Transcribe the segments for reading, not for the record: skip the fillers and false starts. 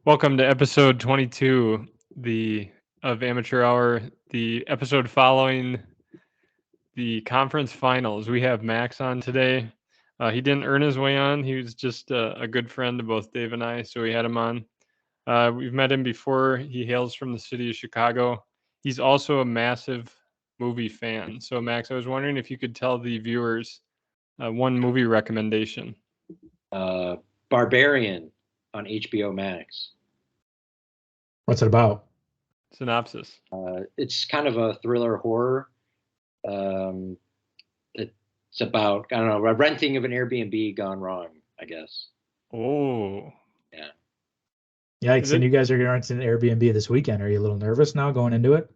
Welcome to episode 22 of Amateur Hour, the episode following the conference finals. We have Max on today. He didn't earn his way on. He was just a good friend to both Dave and I, so we had him on. We've met him before. He hails from the city of Chicago. He's also a massive movie fan. So, Max, I was wondering if you could tell the viewers one movie recommendation. Barbarian on HBO Max. What's it about? Synopsis. It's kind of a thriller horror. It's about, I don't know, a renting of an Airbnb gone wrong, I guess. Oh. Yeah. Yikes. And you guys are going to rent an Airbnb this weekend. Are you a little nervous now going into it?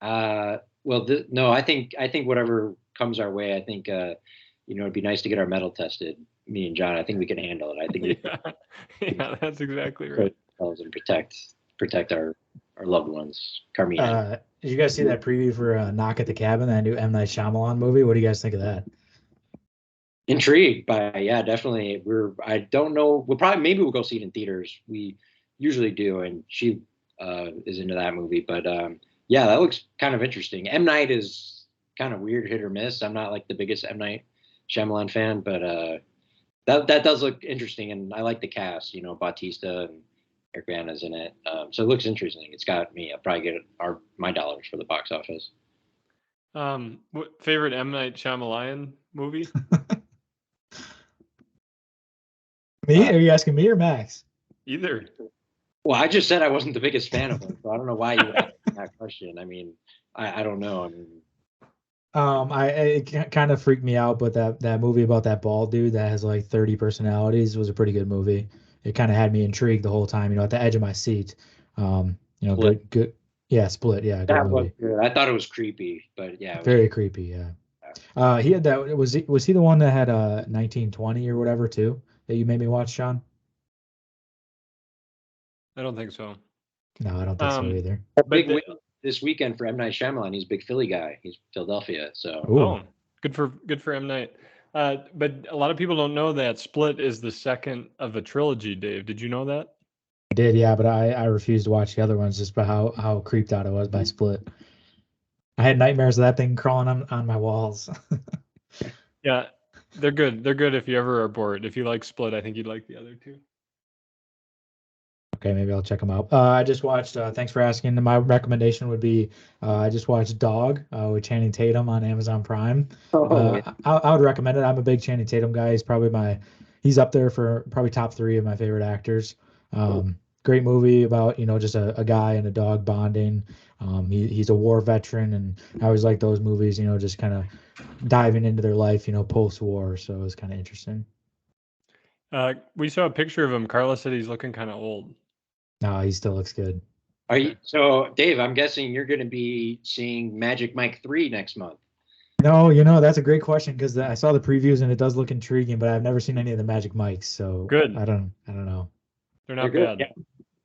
No, I think whatever comes our way, I think, it'd be nice to get our metal tested. Me and John, I think we can handle it. I think yeah, that's exactly right. And protect our loved ones. Carmina. Did you guys see that preview for Knock at the Cabin, that new M. Night Shyamalan movie? What do you guys think of that? Intrigued by, yeah, definitely. I don't know. Maybe we'll go see it in theaters. We usually do, and she is into that movie. But yeah, that looks kind of interesting. M. Night is kind of weird, hit or miss. I'm not like the biggest M. Night Shyamalan fan, but that does look interesting, and I like the cast. Bautista and Eric Bana's in it, so it looks interesting. It's got me. I'll probably get my dollars for the box office. What favorite M. Night Shyamalan movie? Me? Are you asking me or Max? Either. Well, I just said I wasn't the biggest fan of him, so I don't know why you asked that question. I mean, I don't know. It kind of freaked me out, but that movie about that bald dude that has like 30 personalities was a pretty good movie. It kind of had me intrigued the whole time, at the edge of my seat. Split. Good. Yeah, Split. Yeah, that was good. I thought it was creepy, but yeah, very creepy. Yeah. He had that. Was he the one that had 1920 or whatever too that you made me watch, Sean? I don't think so. No, I don't think so either. Big win this weekend for M. Night Shyamalan. He's a big Philly guy. He's Philadelphia, so. Oh, good for M. Night. But a lot of people don't know that Split is the second of a trilogy, Dave. Did you know that? I did, yeah, but I refused to watch the other ones just by how creeped out I was by Split. I had nightmares of that thing crawling on my walls. Yeah, they're good. They're good if you ever are bored. If you like Split, I think you'd like the other two. Okay, maybe I'll check them out. I just watched, thanks for asking. My recommendation would be, I just watched Dog with Channing Tatum on Amazon Prime. I would recommend it. I'm a big Channing Tatum guy. He's up there for probably top 3 of my favorite actors. Great movie about, just a guy and a dog bonding. He's a war veteran, and I always like those movies, just kind of diving into their life, post-war. So it was kind of interesting. We saw a picture of him. Carla said he's looking kind of old. No, he still looks good. So, Dave, I'm guessing you're going to be seeing Magic Mike 3 next month. No, that's a great question because I saw the previews and it does look intriguing, but I've never seen any of the Magic Mikes, so good. I don't know. They're not bad.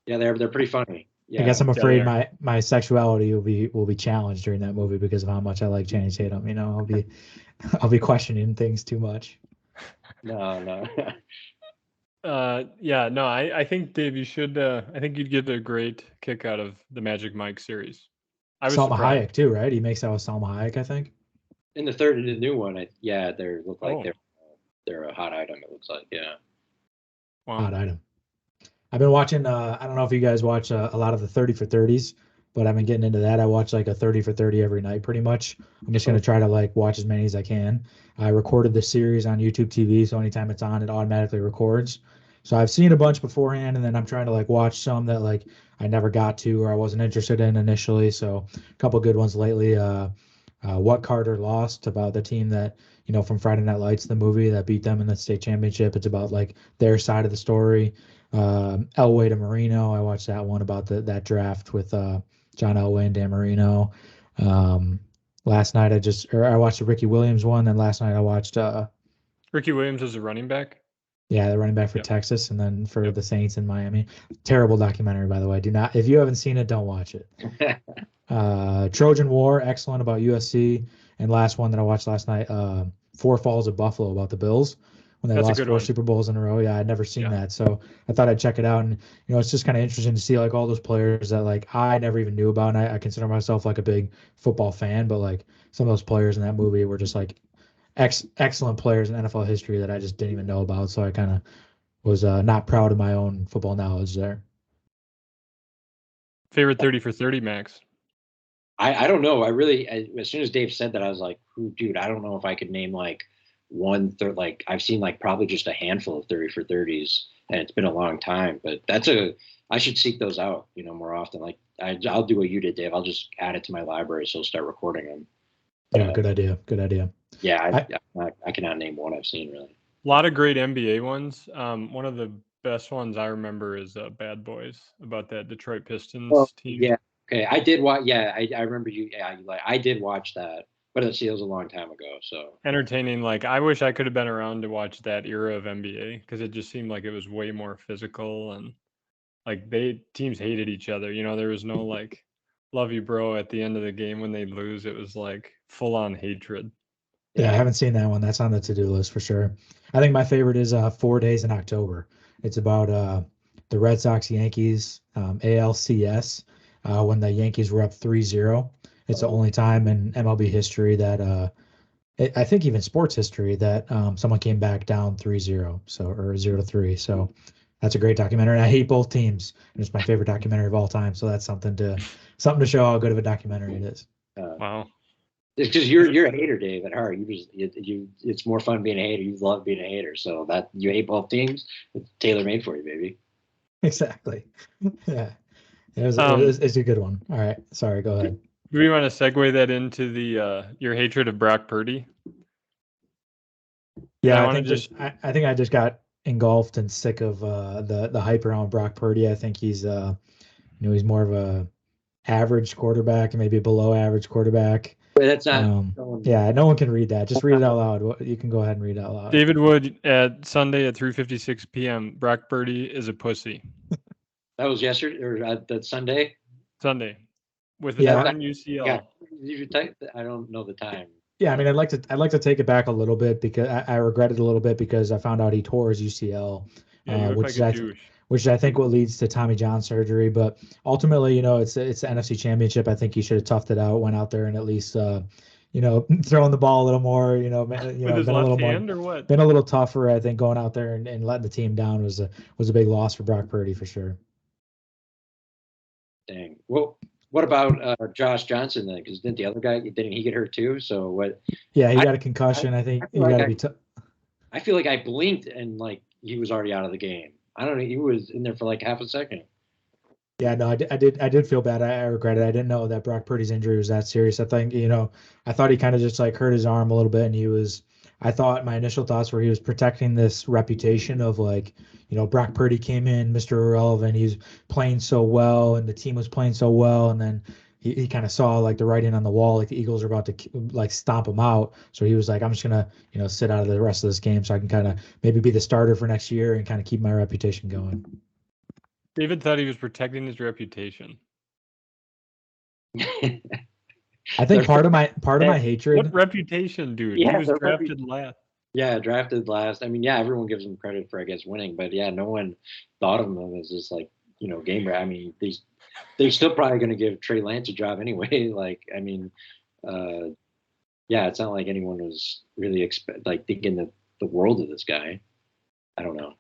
Yeah, they're pretty funny. Yeah. I guess I'm afraid my sexuality will be challenged during that movie because of how much I like Channing Tatum. I'll be questioning things too much. No. I think, Dave, you should. I think you'd get a great kick out of the Magic Mike series. I was Salma surprised. Hayek too, right? He makes out with Salma Hayek, I think. In the new one, they look like they're a hot item. It looks like, yeah. Wow. Hot item. I've been watching. I don't know if you guys watch a lot of the 30 for 30s, but I've been getting into that. I watch like a 30 for 30 every night, pretty much. I'm just gonna try to watch as many as I can. I recorded the series on YouTube TV, so anytime it's on, it automatically records. So I've seen a bunch beforehand, and then I'm trying to watch some that I never got to or I wasn't interested in initially. So a couple good ones lately. What Carter Lost, about the team that from Friday Night Lights, the movie that beat them in the state championship. It's about their side of the story. Elway to Marino. I watched that one about that draft with John Elway and Dan Marino. Last night I watched the Ricky Williams one, and last night I watched Ricky Williams as a running back. Yeah, the running back for Texas, and then for the Saints in Miami. Terrible documentary, by the way. If you haven't seen it, don't watch it. Trojan War, excellent, about USC. And last one that I watched last night, Four Falls of Buffalo, about the Bills, when they That's a lost good 4 one. Super Bowls in a row. Yeah, I'd never seen Yeah. that, so I thought I'd check it out. And it's just kind of interesting to see like all those players that like I never even knew about. And I consider myself like a big football fan, but like some of those players in that movie were just like excellent players in NFL history that I just didn't even know about. So I kind of was not proud of my own football knowledge there. Favorite 30 for 30, Max? I don't know. As soon as Dave said that, I was like, dude, I don't know if I could name like one third. Like I've seen like probably just a handful of 30 for 30s, and it's been a long time. But I should seek those out, more often. Like I'll do what you did, Dave. I'll just add it to my library, so I'll start recording them. Yeah, good idea. Good idea. Yeah, I cannot name one I've seen really. A lot of great NBA ones. One of the best ones I remember is Bad Boys, about that Detroit Pistons team. Yeah. Okay, I did watch. Yeah, I remember you. Yeah, I did watch that, but it was a long time ago. So entertaining. Like I wish I could have been around to watch that era of NBA because it just seemed like it was way more physical and like teams hated each other. There was no like love you bro at the end of the game when they lose. It was like full on hatred. Yeah, I haven't seen that one. That's on the to-do list for sure. I think my favorite is 4 Days in October. It's about the Red Sox Yankees ALCS when the Yankees were up 3-0. It's the only time in MLB history that I think even sports history that someone came back down 3-0, or 0-3. So that's a great documentary. And I hate both teams. And it's my favorite documentary of all time. So that's something to show how good of a documentary it is. Wow. It's because you're a hater, Dave, at heart. It's more fun being a hater. You love being a hater. So that you hate both teams, it's tailor made for you, baby. Exactly. Yeah. It's a good one. All right. Sorry, go ahead. Do we want to segue that into the your hatred of Brock Purdy? Yeah, I think I just got engulfed and sick of the hype around Brock Purdy. I think he's he's more of a average quarterback, maybe below average quarterback. But that's not. Yeah, no one can read that. Just read it out loud. You can go ahead and read it out loud. David Wood at Sunday at 3:56 p.m. Brock Purdy is a pussy. That was yesterday or that Sunday. Sunday, with the on UCL. Yeah, you type. I don't know the time. Yeah, I mean, I'd like to take it back a little bit because I regret it a little bit because I found out he tore his UCL, which I think what leads to Tommy John surgery. But ultimately, it's the NFC Championship. I think he should have toughed it out, went out there and at least throwing the ball a little more. With his left hand or what? Been a little tougher. I think going out there and letting the team down was a big loss for Brock Purdy for sure. Dang. Well, what about Josh Johnson then? Because didn't the other guy didn't he get hurt too? So what? Yeah, he got a concussion. I think he got to be. I feel like I blinked and like he was already out of the game. I don't know. He was in there for like half a second. Yeah, no, I did feel bad. I regret it. I didn't know that Brock Purdy's injury was that serious. I think, I thought he kind of just like hurt his arm a little bit, and I thought my initial thoughts were he was protecting this reputation of like, Brock Purdy came in, Mr. Irrelevant. He's playing so well, and the team was playing so well, and then he kind of saw like the writing on the wall, like the Eagles are about to like stomp him out. So he was like, I'm just gonna, sit out of the rest of this game so I can kind of maybe be the starter for next year and kind of keep my reputation going. David thought he was protecting his reputation. I think part of my hatred. What reputation, dude? Yeah, he was drafted last. Yeah, drafted last. I mean, yeah, everyone gives him credit for, I guess, winning, but yeah, no one thought of him as just like, game. I mean, they're still probably going to give Trey Lance a job anyway. Like, I mean, yeah, it's not like anyone was really thinking the world of this guy. I don't know.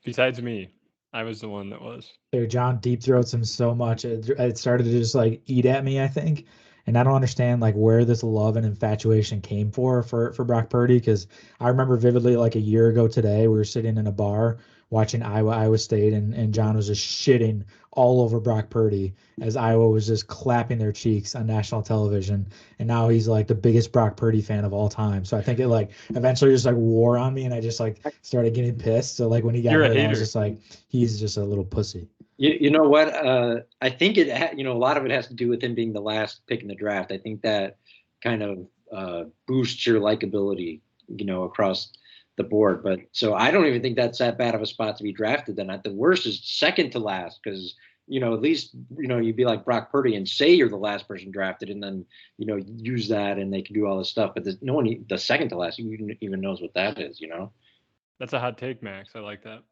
Besides me, I was the one that was. Dude, John deep throats him so much. It started to just like eat at me, I think. And I don't understand like where this love and infatuation came for Brock Purdy, because I remember vividly like a year ago today, we were sitting in a bar watching Iowa State, and John was just shitting all over Brock Purdy as Iowa was just clapping their cheeks on national television. And now he's like the biggest Brock Purdy fan of all time. So I think it like eventually just like wore on me, and I just like started getting pissed. So like when he got hurt, I was just like, he's just a little pussy. You know what? I think a lot of it has to do with him being the last pick in the draft. I think that kind of boosts your likability, across the board. But so I don't even think that's that bad of a spot to be drafted. Then at the worst is second to last, because at least you'd be like Brock Purdy and say you're the last person drafted, and then use that and they can do all this stuff. But no one, the second to last, even knows what that is. That's a hot take, Max. I like that.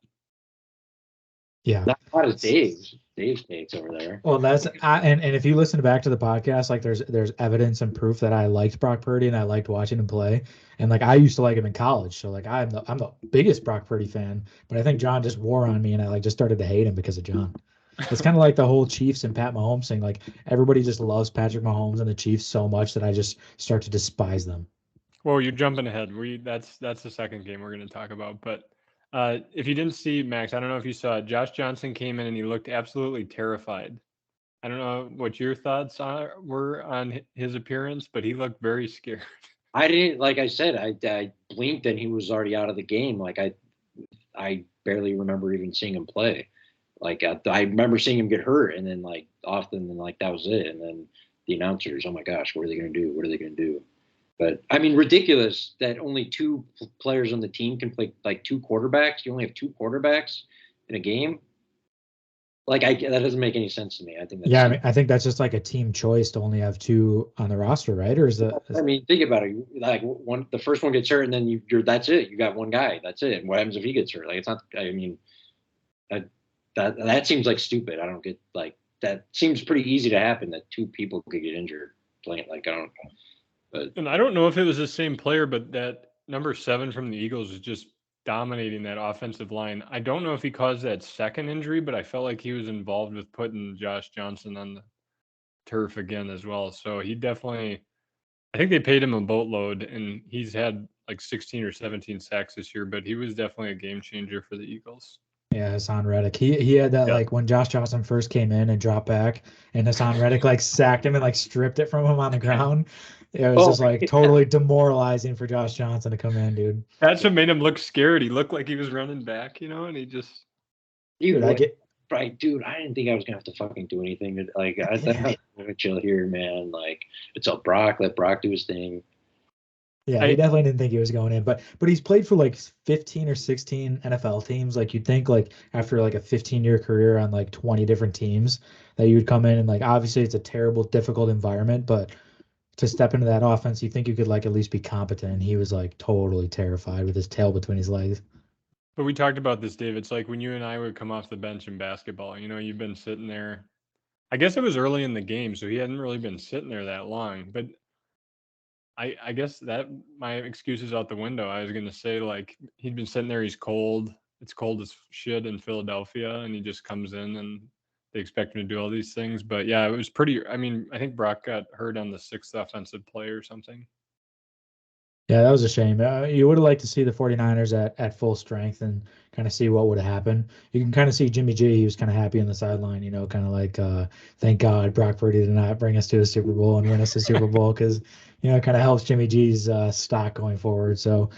Yeah. Not hot as Dave's takes over there. Well, and if you listen back to the podcast, like there's evidence and proof that I liked Brock Purdy and I liked watching him play. And like I used to like him in college. So like I'm the biggest Brock Purdy fan, but I think John just wore on me and I like just started to hate him because of John. It's kind of like the whole Chiefs and Pat Mahomes thing. Like everybody just loves Patrick Mahomes and the Chiefs so much that I just start to despise them. Well, you're jumping ahead. That's the second game we're going to talk about. But if you didn't see Max, I don't know if you saw it. Josh Johnson came in and he looked absolutely terrified. I don't know what your thoughts were on his appearance, but he looked very scared. I didn't, like I said, I blinked and he was already out of the game. Like I barely remember even seeing him play. Like I remember seeing him get hurt and then like often and like that was it. And then the announcers, oh my gosh, what are they going to do? What are they going to do? But I mean, ridiculous that only two players on the team can play, like two quarterbacks. You only have two quarterbacks in a game. Like that doesn't make any sense to me. I think that's, yeah, I mean, I think that's just like a team choice to only have two on the roster, right? Or is that? I mean, think about it. Like the first one gets hurt, and then you're that's it. You got one guy. That's it. And what happens if he gets hurt? Like it's not. I mean, that seems like stupid. I don't get like that. Seems pretty easy to happen that two people could get injured playing. Like I don't. But and I don't know if it was the same player, but that number 7 from the Eagles was just dominating that offensive line. I don't know if he caused that second injury, but I felt like he was involved with putting Josh Johnson on the turf again as well. So he definitely, I think they paid him a boatload and he's had like 16 or 17 sacks this year, but he was definitely a game changer for the Eagles. Yeah, Hassan Reddick. He had that like when Josh Johnson first came in and dropped back and Hassan Reddick like sacked him and like stripped it from him on the ground. It was just like totally demoralizing for Josh Johnson to come in, dude. That's what made him look scared. He looked like he was running back, and he just. Dude, I didn't think I was gonna have to fucking do anything. Like I thought I'm gonna chill here, man. Like it's all Brock. Let Brock do his thing. Yeah, he definitely didn't think he was going in, but he's played for like 15 or 16 NFL teams. Like you'd think like after like a 15-year career on like 20 different teams that you would come in and like obviously it's a terrible, difficult environment, but to step into that offense, you think you could like at least be competent. And he was like totally terrified with his tail between his legs. But we talked about this, Dave. It's like when you and I would come off the bench in basketball, you've been sitting there. I guess it was early in the game, so he hadn't really been sitting there that long. But I guess that my excuse is out the window. I was going to say, like, he'd been sitting there. He's cold. It's cold as shit in Philadelphia, and he just comes in and they expect him to do all these things. But yeah, it was pretty. I mean, I think Brock got hurt on the 6th offensive play or something. Yeah, that was a shame. You would have liked to see the 49ers at full strength and kind of see what would have happened. You can kind of see Jimmy G. He was kind of happy on the sideline, kind of like, thank God Brock Purdy did not bring us to a Super Bowl and win us a Super Bowl because, it kind of helps Jimmy G's stock going forward. So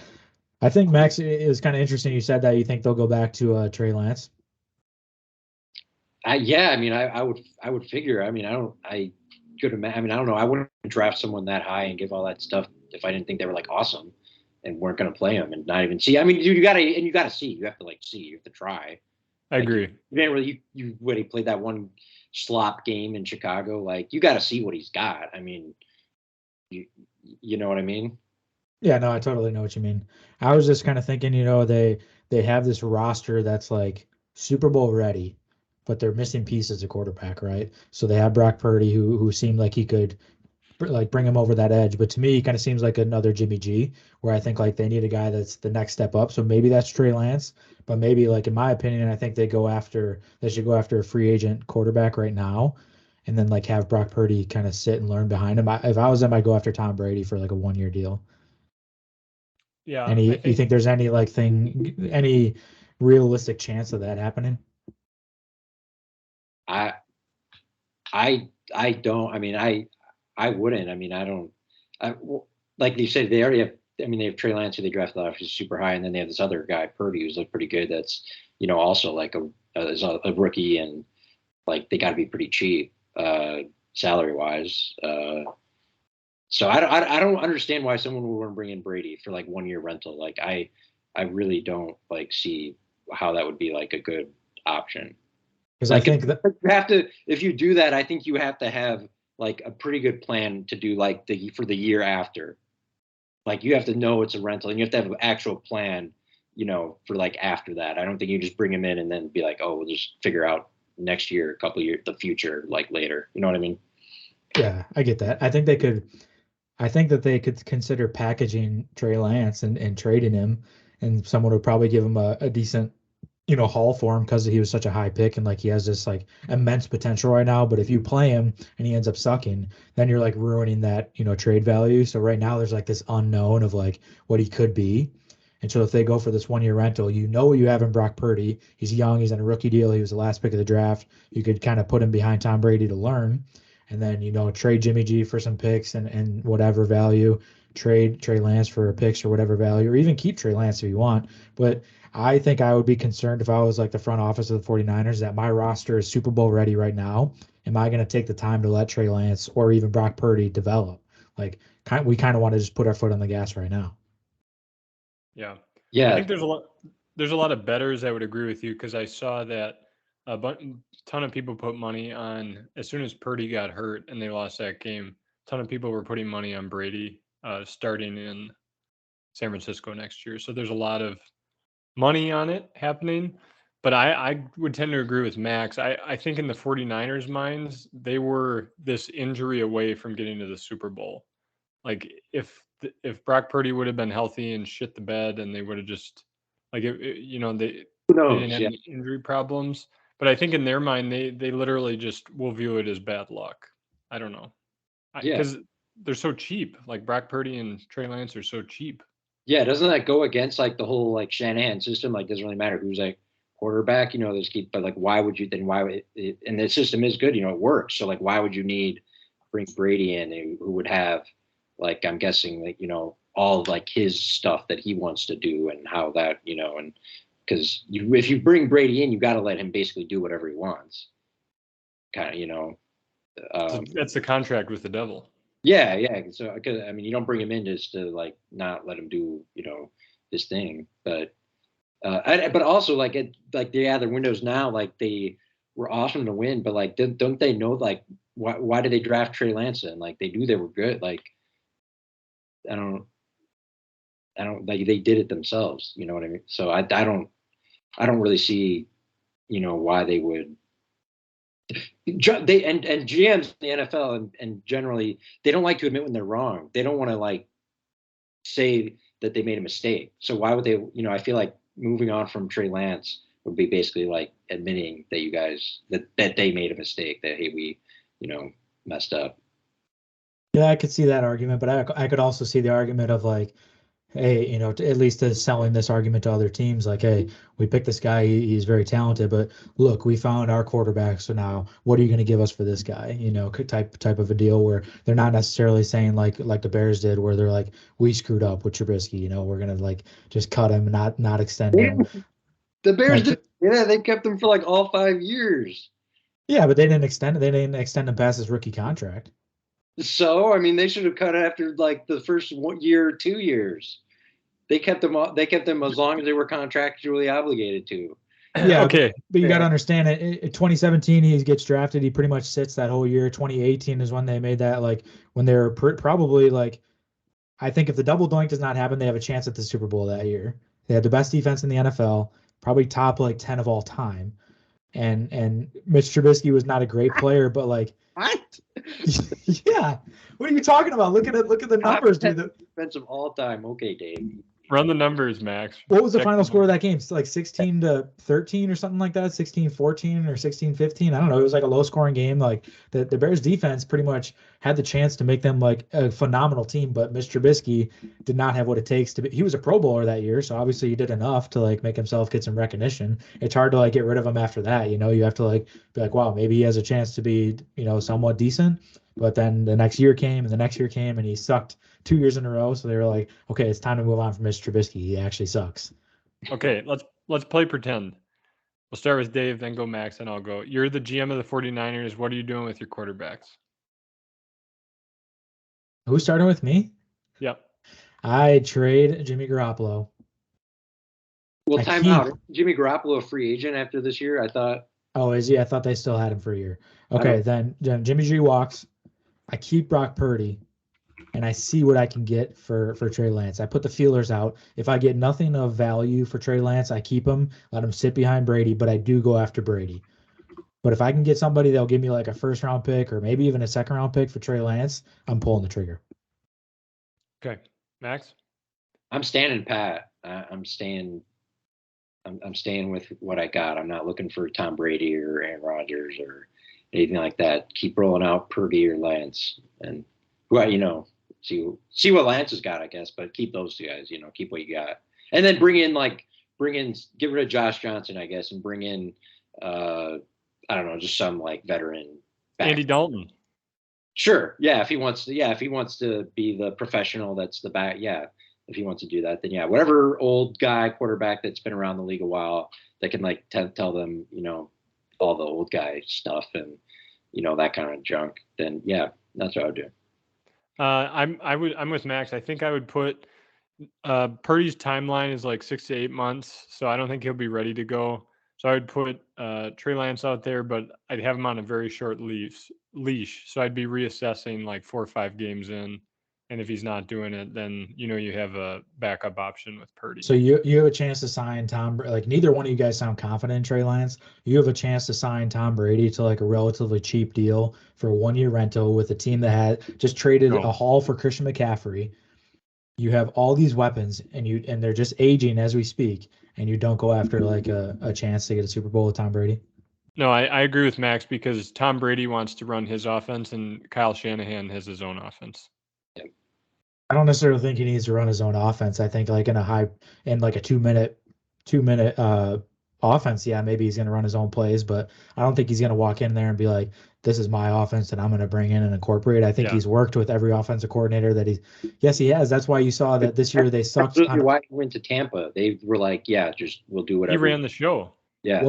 I think, Max, it was kind of interesting you said that you think they'll go back to Trey Lance. Yeah, I mean, I would figure. I mean, I don't know. I wouldn't draft someone that high and give all that stuff if I didn't think they were like awesome and weren't going to play them and not even see. I mean, dude, you got to see. You have to like see. You have to try. I agree. You didn't really. When he played that one slop game in Chicago, like you got to see what he's got. I mean, you know what I mean? Yeah, no, I totally know what you mean. I was just kind of thinking, they have this roster that's like Super Bowl ready, but they're missing pieces of quarterback, right? So they have Brock Purdy, who seemed like he could like bring him over that edge. But to me, he kind of seems like another Jimmy G, where I think like they need a guy that's the next step up. So maybe that's Trey Lance, but maybe like in my opinion, I think they should go after a free agent quarterback right now, and then like have Brock Purdy kind of sit and learn behind him. If I was them, I'd go after Tom Brady for like a 1-year deal. Yeah. You think there's any realistic chance of that happening? I don't. I mean, I wouldn't. I mean, I don't. Like you said, they already have. I mean, they have Trey Lance, who they drafted off, who's super high, and then they have this other guy, Purdy, who's like pretty good. That's also like a rookie, and like they got to be pretty cheap, salary wise. So I don't understand why someone would want to bring in Brady for like 1-year rental. Like I really don't like see how that would be like a good option. Because like, I think that you have to, if you do that, I think you have to have like a pretty good plan to do like for the year after. Like you have to know it's a rental and you have to have an actual plan, for like after that. I don't think you just bring him in and then be like, oh, we'll just figure out next year, a couple of years, the future, like later. You know what I mean? Yeah, I get that. I think that they could consider packaging Trey Lance and trading him, and someone would probably give him a decent, haul for him because he was such a high pick and like he has this like immense potential right now. But if you play him and he ends up sucking, then you're like ruining that, trade value. So right now there's like this unknown of like what he could be. And so if they go for this 1 year rental, what you have in Brock Purdy. He's young, he's on a rookie deal, he was the last pick of the draft. You could kind of put him behind Tom Brady to learn. And then, trade Jimmy G for some picks and whatever value, trade Trey Lance for picks or whatever value, or even keep Trey Lance if you want. But I think I would be concerned if I was like the front office of the 49ers that my roster is Super Bowl ready right now. Am I going to take the time to let Trey Lance or even Brock Purdy develop? Like, we kind of want to just put our foot on the gas right now. Yeah. Yeah. I think there's a lot of bettors that would agree with you because I saw that a ton of people put money on as soon as Purdy got hurt and they lost that game. A ton of people were putting money on Brady starting in San Francisco next year. So there's a lot of money on it happening. But I would tend to agree with Max. I think in the 49ers' minds, they were this injury away from getting to the Super Bowl. Like if Brock Purdy would have been healthy and shit the bed and they would have just like they didn't have any injury problems. But I think in their mind they literally just will view it as bad luck. I don't know. Because they're so cheap. Like Brock Purdy and Trey Lance are so cheap. Yeah, doesn't that go against like the whole like Shanahan system? Like, doesn't really matter who's like quarterback, they just keep. But like, why would you? Then why would it? And the system is good, it works. So like, why would you bring Brady in who would have like I'm guessing like all like his stuff that he wants to do and how that and because if you bring Brady in, you got to let him basically do whatever he wants. Kind of that's the contract with the devil. Yeah. So, because I mean, you don't bring him in just to like not let him do, this thing. But, but also like their windows now, like they were awesome to win, but like, don't they know like why did they draft Trey Lance in? Like they knew they were good. Like I don't like they did it themselves. You know what I mean? So I don't really see, why they would. They and GMs in the NFL and generally they don't like to admit when they're wrong. They don't want to like say that they made a mistake. So why would they? I feel like moving on from Trey Lance would be basically like admitting that you guys that they made a mistake. That hey, we messed up. Yeah, I could see that argument, but I could also see the argument of like, hey, at least selling this argument to other teams, like, hey, we picked this guy, he's very talented, but look, we found our quarterback, so now what are you going to give us for this guy? Type of a deal where they're not necessarily saying like the Bears did, where they're like, we screwed up with Trubisky, we're gonna like just cut him, not extend him. The Bears did, yeah, they kept him for like all 5 years. Yeah, but they didn't extend him past his rookie contract. So, I mean, they should have cut after like the first 1 year or 2 years. They kept them as long as they were contractually obligated to. Yeah, okay. But you got to understand it. In 2017, he gets drafted. He pretty much sits that whole year. 2018 is when they made that, like, when they were probably like, I think if the double doink does not happen, they have a chance at the Super Bowl that year. They had the best defense in the NFL, probably top like 10 of all time. And Mitch Trubisky was not a great player, but like, what? Yeah. What are you talking about? Look at the numbers, dude. Defensive all time. Okay, Dave. Run the numbers, Max. What was the final score of that game? It's like 16-13 or something like that, 16-14 or 16-15. I don't know. It was like a low scoring game. Like the Bears defense pretty much had the chance to make them like a phenomenal team, but Mr. Trubisky did not have what it takes to be. He was a Pro Bowler that year, so obviously he did enough to like make himself get some recognition. It's hard to like get rid of him after that. You have to like be like, wow, maybe he has a chance to be, somewhat decent. But then the next year came and he sucked 2 years in a row. So they were like, okay, it's time to move on from Mr. Trubisky. He actually sucks. Okay, let's play pretend. We'll start with Dave, then go Max, and I'll go. You're the GM of the 49ers. What are you doing with your quarterbacks? Who's starting with me? Yep. I trade Jimmy Garoppolo. Well, time out. Jimmy Garoppolo a free agent after this year? I thought. Oh, is he? I thought they still had him for a year. Okay, then Jimmy G walks. I keep Brock Purdy, and I see what I can get for Trey Lance. I put the feelers out. If I get nothing of value for Trey Lance, I keep him, let him sit behind Brady, but I do go after Brady. But if I can get somebody that'll give me like a first round pick or maybe even a second round pick for Trey Lance, I'm pulling the trigger. Okay, Max. I'm standing pat. I'm staying with what I got. I'm not looking for Tom Brady or Aaron Rodgers or anything like that. Keep rolling out Purdy or Lance, and see what Lance has got, I guess. But keep those two guys. Keep what you got, and then get rid of Josh Johnson, I guess, and bring in I don't know, just some like veteran back. Andy Dalton. Sure. Yeah. If he wants to be the professional, that's the back. Yeah. If he wants to do that, then yeah, whatever old guy quarterback that's been around the league a while that can like tell them, all the old guy stuff and, that kind of junk, then yeah, that's what I would do. I'm with Max. I think I would put Purdy's timeline is like 6 to 8 months, so I don't think he'll be ready to go. So I would put Trey Lance out there, but I'd have him on a very short leash. So I'd be reassessing like 4 or 5 games in, and if he's not doing it, then you have a backup option with Purdy. So you have a chance to sign Tom. Like neither one of you guys sound confident in Trey Lance. You have a chance to sign Tom Brady to like a relatively cheap deal for a 1-year rental with a team that had just traded a haul for Christian McCaffrey. You have all these weapons, and they're just aging as we speak, and you don't go after like a chance to get a Super Bowl with Tom Brady. No, I agree with Max because Tom Brady wants to run his offense, and Kyle Shanahan has his own offense. I don't necessarily think he needs to run his own offense. I think like in a 2-minute offense, yeah, maybe he's going to run his own plays, but I don't think he's going to walk in there and be like, this is my offense and I'm going to bring in and incorporate. I think he's worked with every offensive coordinator that he has. That's why you saw that this year they sucked. Why he went to Tampa. They were like, yeah, just we'll do whatever. He ran the show. Yeah.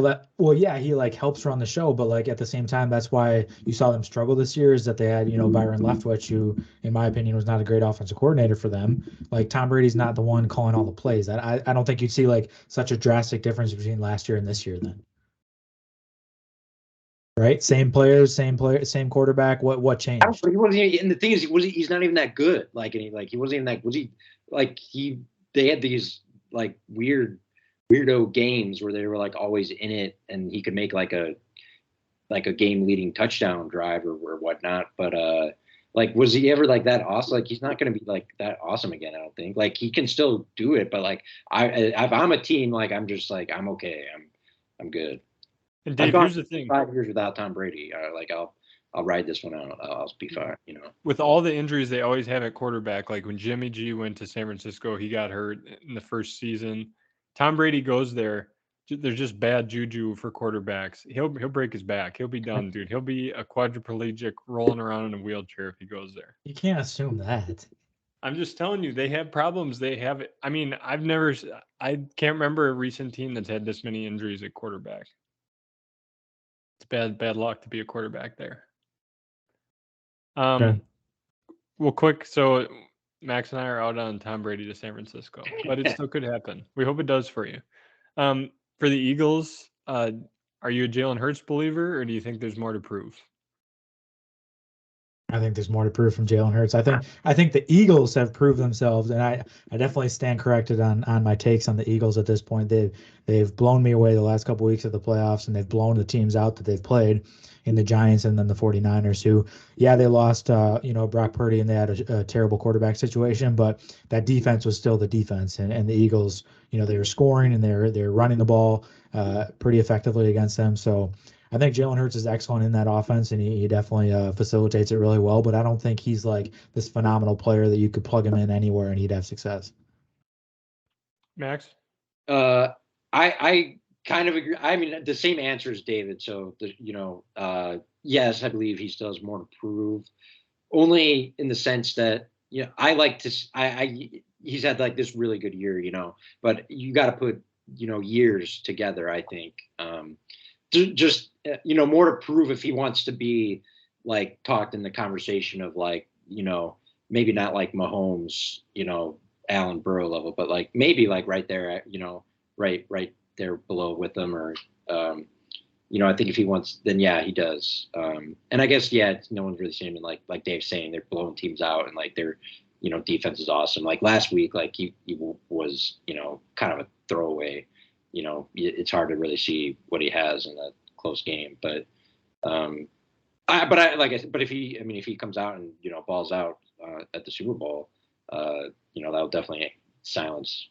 He like helps run the show, but like at the same time, that's why you saw them struggle this year is that they had, Byron Leftwich, who in my opinion was not a great offensive coordinator for them. Like Tom Brady's not the one calling all the plays. I don't think you'd see like such a drastic difference between last year and this year then. Right? Same players, same quarterback. What changed? He wasn't even, and the thing is, he's not even that good. Like, and he wasn't even that. Was he like they had these like weirdo games where they were like always in it, and he could make like a game leading touchdown drive or whatnot. But like, was he ever like that awesome? Like, he's not going to be like that awesome again. I don't think. Like, he can still do it, but like, if I'm a team, like, I'm just like, I'm okay. I'm good. And Dave, here's the thing: 5 years without Tom Brady, like I'll ride this one out. I'll be fine. With all the injuries they always have at quarterback, like when Jimmy G went to San Francisco, he got hurt in the first season. Tom Brady goes there. There's just bad juju for quarterbacks. He'll break his back. He'll be done, dude. He'll be a quadriplegic rolling around in a wheelchair if he goes there. You can't assume that. I'm just telling you, they have problems. They have. I mean, I can't remember a recent team that's had this many injuries at quarterback. It's bad luck to be a quarterback there. Okay. Well, quick. So Max and I are out on Tom Brady to San Francisco, but it still could happen. We hope it does for you. For the Eagles, are you a Jalen Hurts believer, or do you think there's more to prove? I think there's more to prove from Jalen Hurts. I think the Eagles have proved themselves, and I definitely stand corrected on my takes on the Eagles at this point. They've blown me away the last couple of weeks of the playoffs, and they've blown the teams out that they've played in the Giants and then the 49ers, who, they lost Brock Purdy and they had a terrible quarterback situation, but that defense was still the defense, and the Eagles, they were scoring and they're running the ball pretty effectively against them. So I think Jalen Hurts is excellent in that offense, and he definitely facilitates it really well. But I don't think he's like this phenomenal player that you could plug him in anywhere and he'd have success. Max? I kind of agree. I mean, the same answer as David. So, yes, I believe he still has more to prove. Only in the sense that, I like to. He's had like this really good year, but you got to put, years together. I think. Just more to prove if he wants to be like talked in the conversation of like, maybe not like Mahomes, Allen Burrow level, but like maybe like right there, right there below with them, or I think if he wants, then yeah, he does. And I guess no one's really seen him. And like Dave's saying, they're blowing teams out, and like their defense is awesome. Like last week, like he was kind of a throwaway. It's hard to really see what he has in a close game, but but if he comes out and balls out at the Super Bowl, that'll definitely silence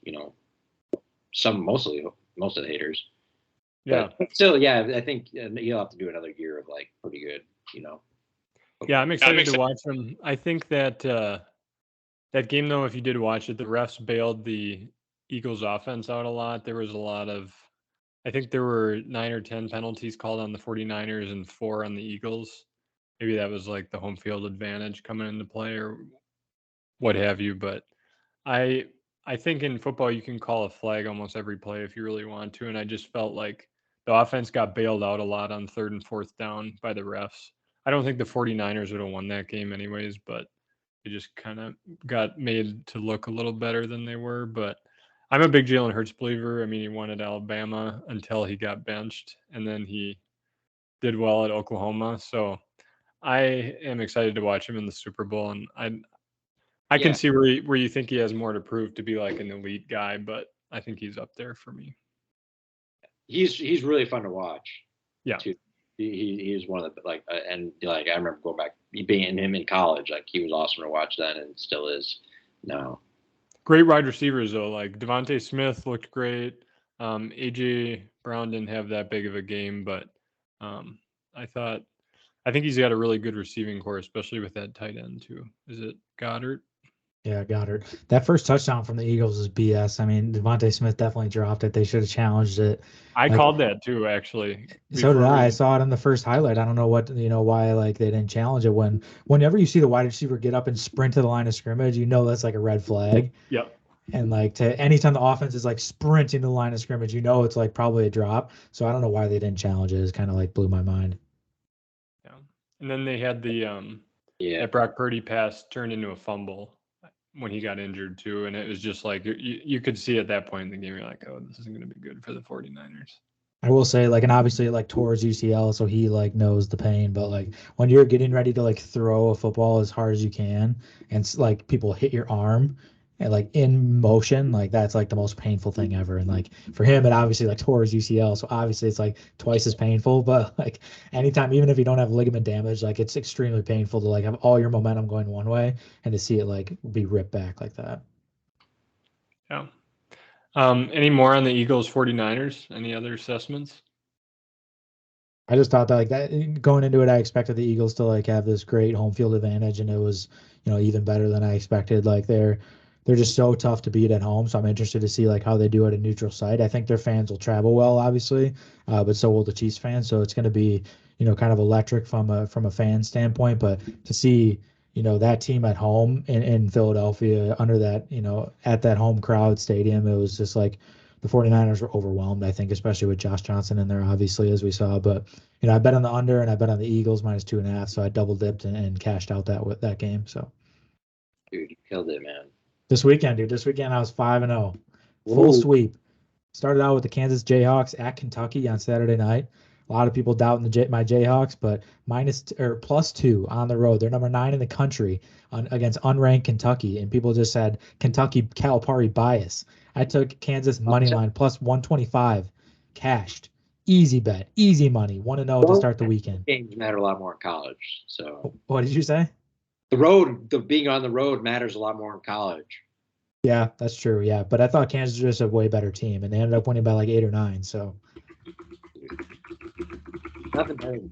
most of the haters. Yeah. But still, yeah, I think he'll have to do another year of like pretty good, Yeah, I'm excited to watch him. I think that that game, though, if you did watch it, the refs bailed the Eagles offense out a lot. There was a lot of, I think there were 9 or 10 penalties called on the 49ers and 4 on the Eagles. Maybe that was like the home field advantage coming into play or what have you. But I think in football you can call a flag almost every play if you really want to. And I just felt like the offense got bailed out a lot on 3rd and 4th down by the refs. I don't think the 49ers would have won that game anyways, but they just kind of got made to look a little better than they were. But I'm a big Jalen Hurts believer. I mean, he won at Alabama until he got benched, and then he did well at Oklahoma. So I am excited to watch him in the Super Bowl, and I can see where you think he has more to prove to be like an elite guy, but I think he's up there for me. He's really fun to watch. Yeah. Too. He is one of the and I remember going back being him in college, like he was awesome to watch then and still is now. Great wide receivers though, like Devontae Smith looked great. AJ Brown didn't have that big of a game, but I think he's got a really good receiving core, especially with that tight end too. Is it Goddard? Yeah, Goddard. That first touchdown from the Eagles is BS. I mean, Devontae Smith definitely dropped it. They should have challenged it. I called that too, actually. So did I. I saw it in the first highlight. I don't know why like they didn't challenge it. Whenever you see the wide receiver get up and sprint to the line of scrimmage, that's like a red flag. Yep. And like anytime the offense is like sprinting to the line of scrimmage, it's like probably a drop. So I don't know why they didn't challenge it. It's kind of like blew my mind. Yeah. And then they had the that Brock Purdy pass turned into a fumble when he got injured too, and it was just like you could see at that point in the game, you're like, oh, this isn't going to be good for the 49ers. I will say, like, and obviously, like, tore his UCL, so he like knows the pain. But like, when you're getting ready to like throw a football as hard as you can, and like people hit your arm, and like in motion, like that's like the most painful thing ever. And like for him, it obviously like tore his UCL, so obviously it's like twice as painful. But like anytime, even if you don't have ligament damage, like it's extremely painful to like have all your momentum going one way and to see it like be ripped back like that. Yeah. Any more on the Eagles 49ers? Any other assessments? I just thought that like that going into it, I expected the Eagles to like have this great home field advantage, and it was, even better than I expected. Like they're just so tough to beat at home. So I'm interested to see like how they do at a neutral site. I think their fans will travel well, obviously, but so will the Chiefs fans. So it's going to be, kind of electric from a fan standpoint. But to see, that team at home in Philadelphia under that, at that home crowd stadium, it was just like the 49ers were overwhelmed, I think, especially with Josh Johnson in there, obviously, as we saw. But, I bet on the under and I bet on the Eagles -2.5. So I double dipped and cashed out that game. So, dude, you killed it, man. This weekend I was 5-0, full sweep. Started out with the Kansas Jayhawks at Kentucky on Saturday night. A lot of people doubting my Jayhawks, but +2 on the road. They're number 9 in the country against unranked Kentucky, and people just said Kentucky Calipari bias. I took Kansas money line +125, cashed. Easy bet, easy money. 1-0 to start the weekend. Games matter a lot more in college. So what did you say? Being on the road matters a lot more in college. Yeah, that's true. Yeah, but I thought Kansas was just a way better team, and they ended up winning by like 8 or 9. So nothing better than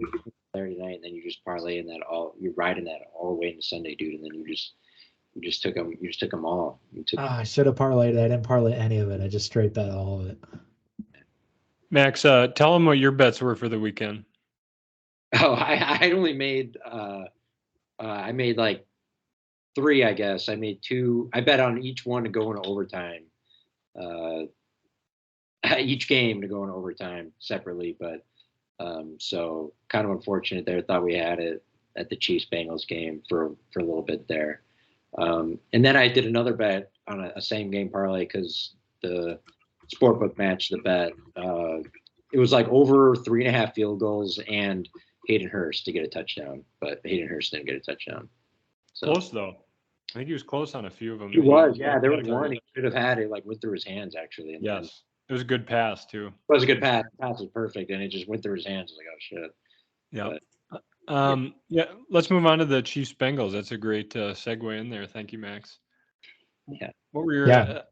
Saturday night, and then you just parlay in that you're riding that all the way into Sunday, dude, and then you just took them all. I should have parlayed it. I didn't parlay any of it. I just straight bet all of it. Max, tell them what your bets were for the weekend. Oh, I only made I made like 3, I guess. I made 2. I bet on each one to go into overtime. Each game to go into overtime separately, but so kind of unfortunate there. Thought we had it at the Chiefs Bengals game for a little bit there. And then I did another bet on a same game parlay because the sportbook matched the bet. it was like over 3.5 field goals and Hayden Hurst to get a touchdown, but Hayden Hurst didn't get a touchdown. So Close though. I think he was close on a few of them. he was, yeah. There was one he should have had it like went through his hands actually. And yes, it was a good pass too. It was a good pass. The pass was perfect, and it just went through his hands. I was like, oh shit. Yeah. Yeah. Let's move on to the Chiefs Bengals. That's a great segue in there. Thank you, Max. Yeah. What were your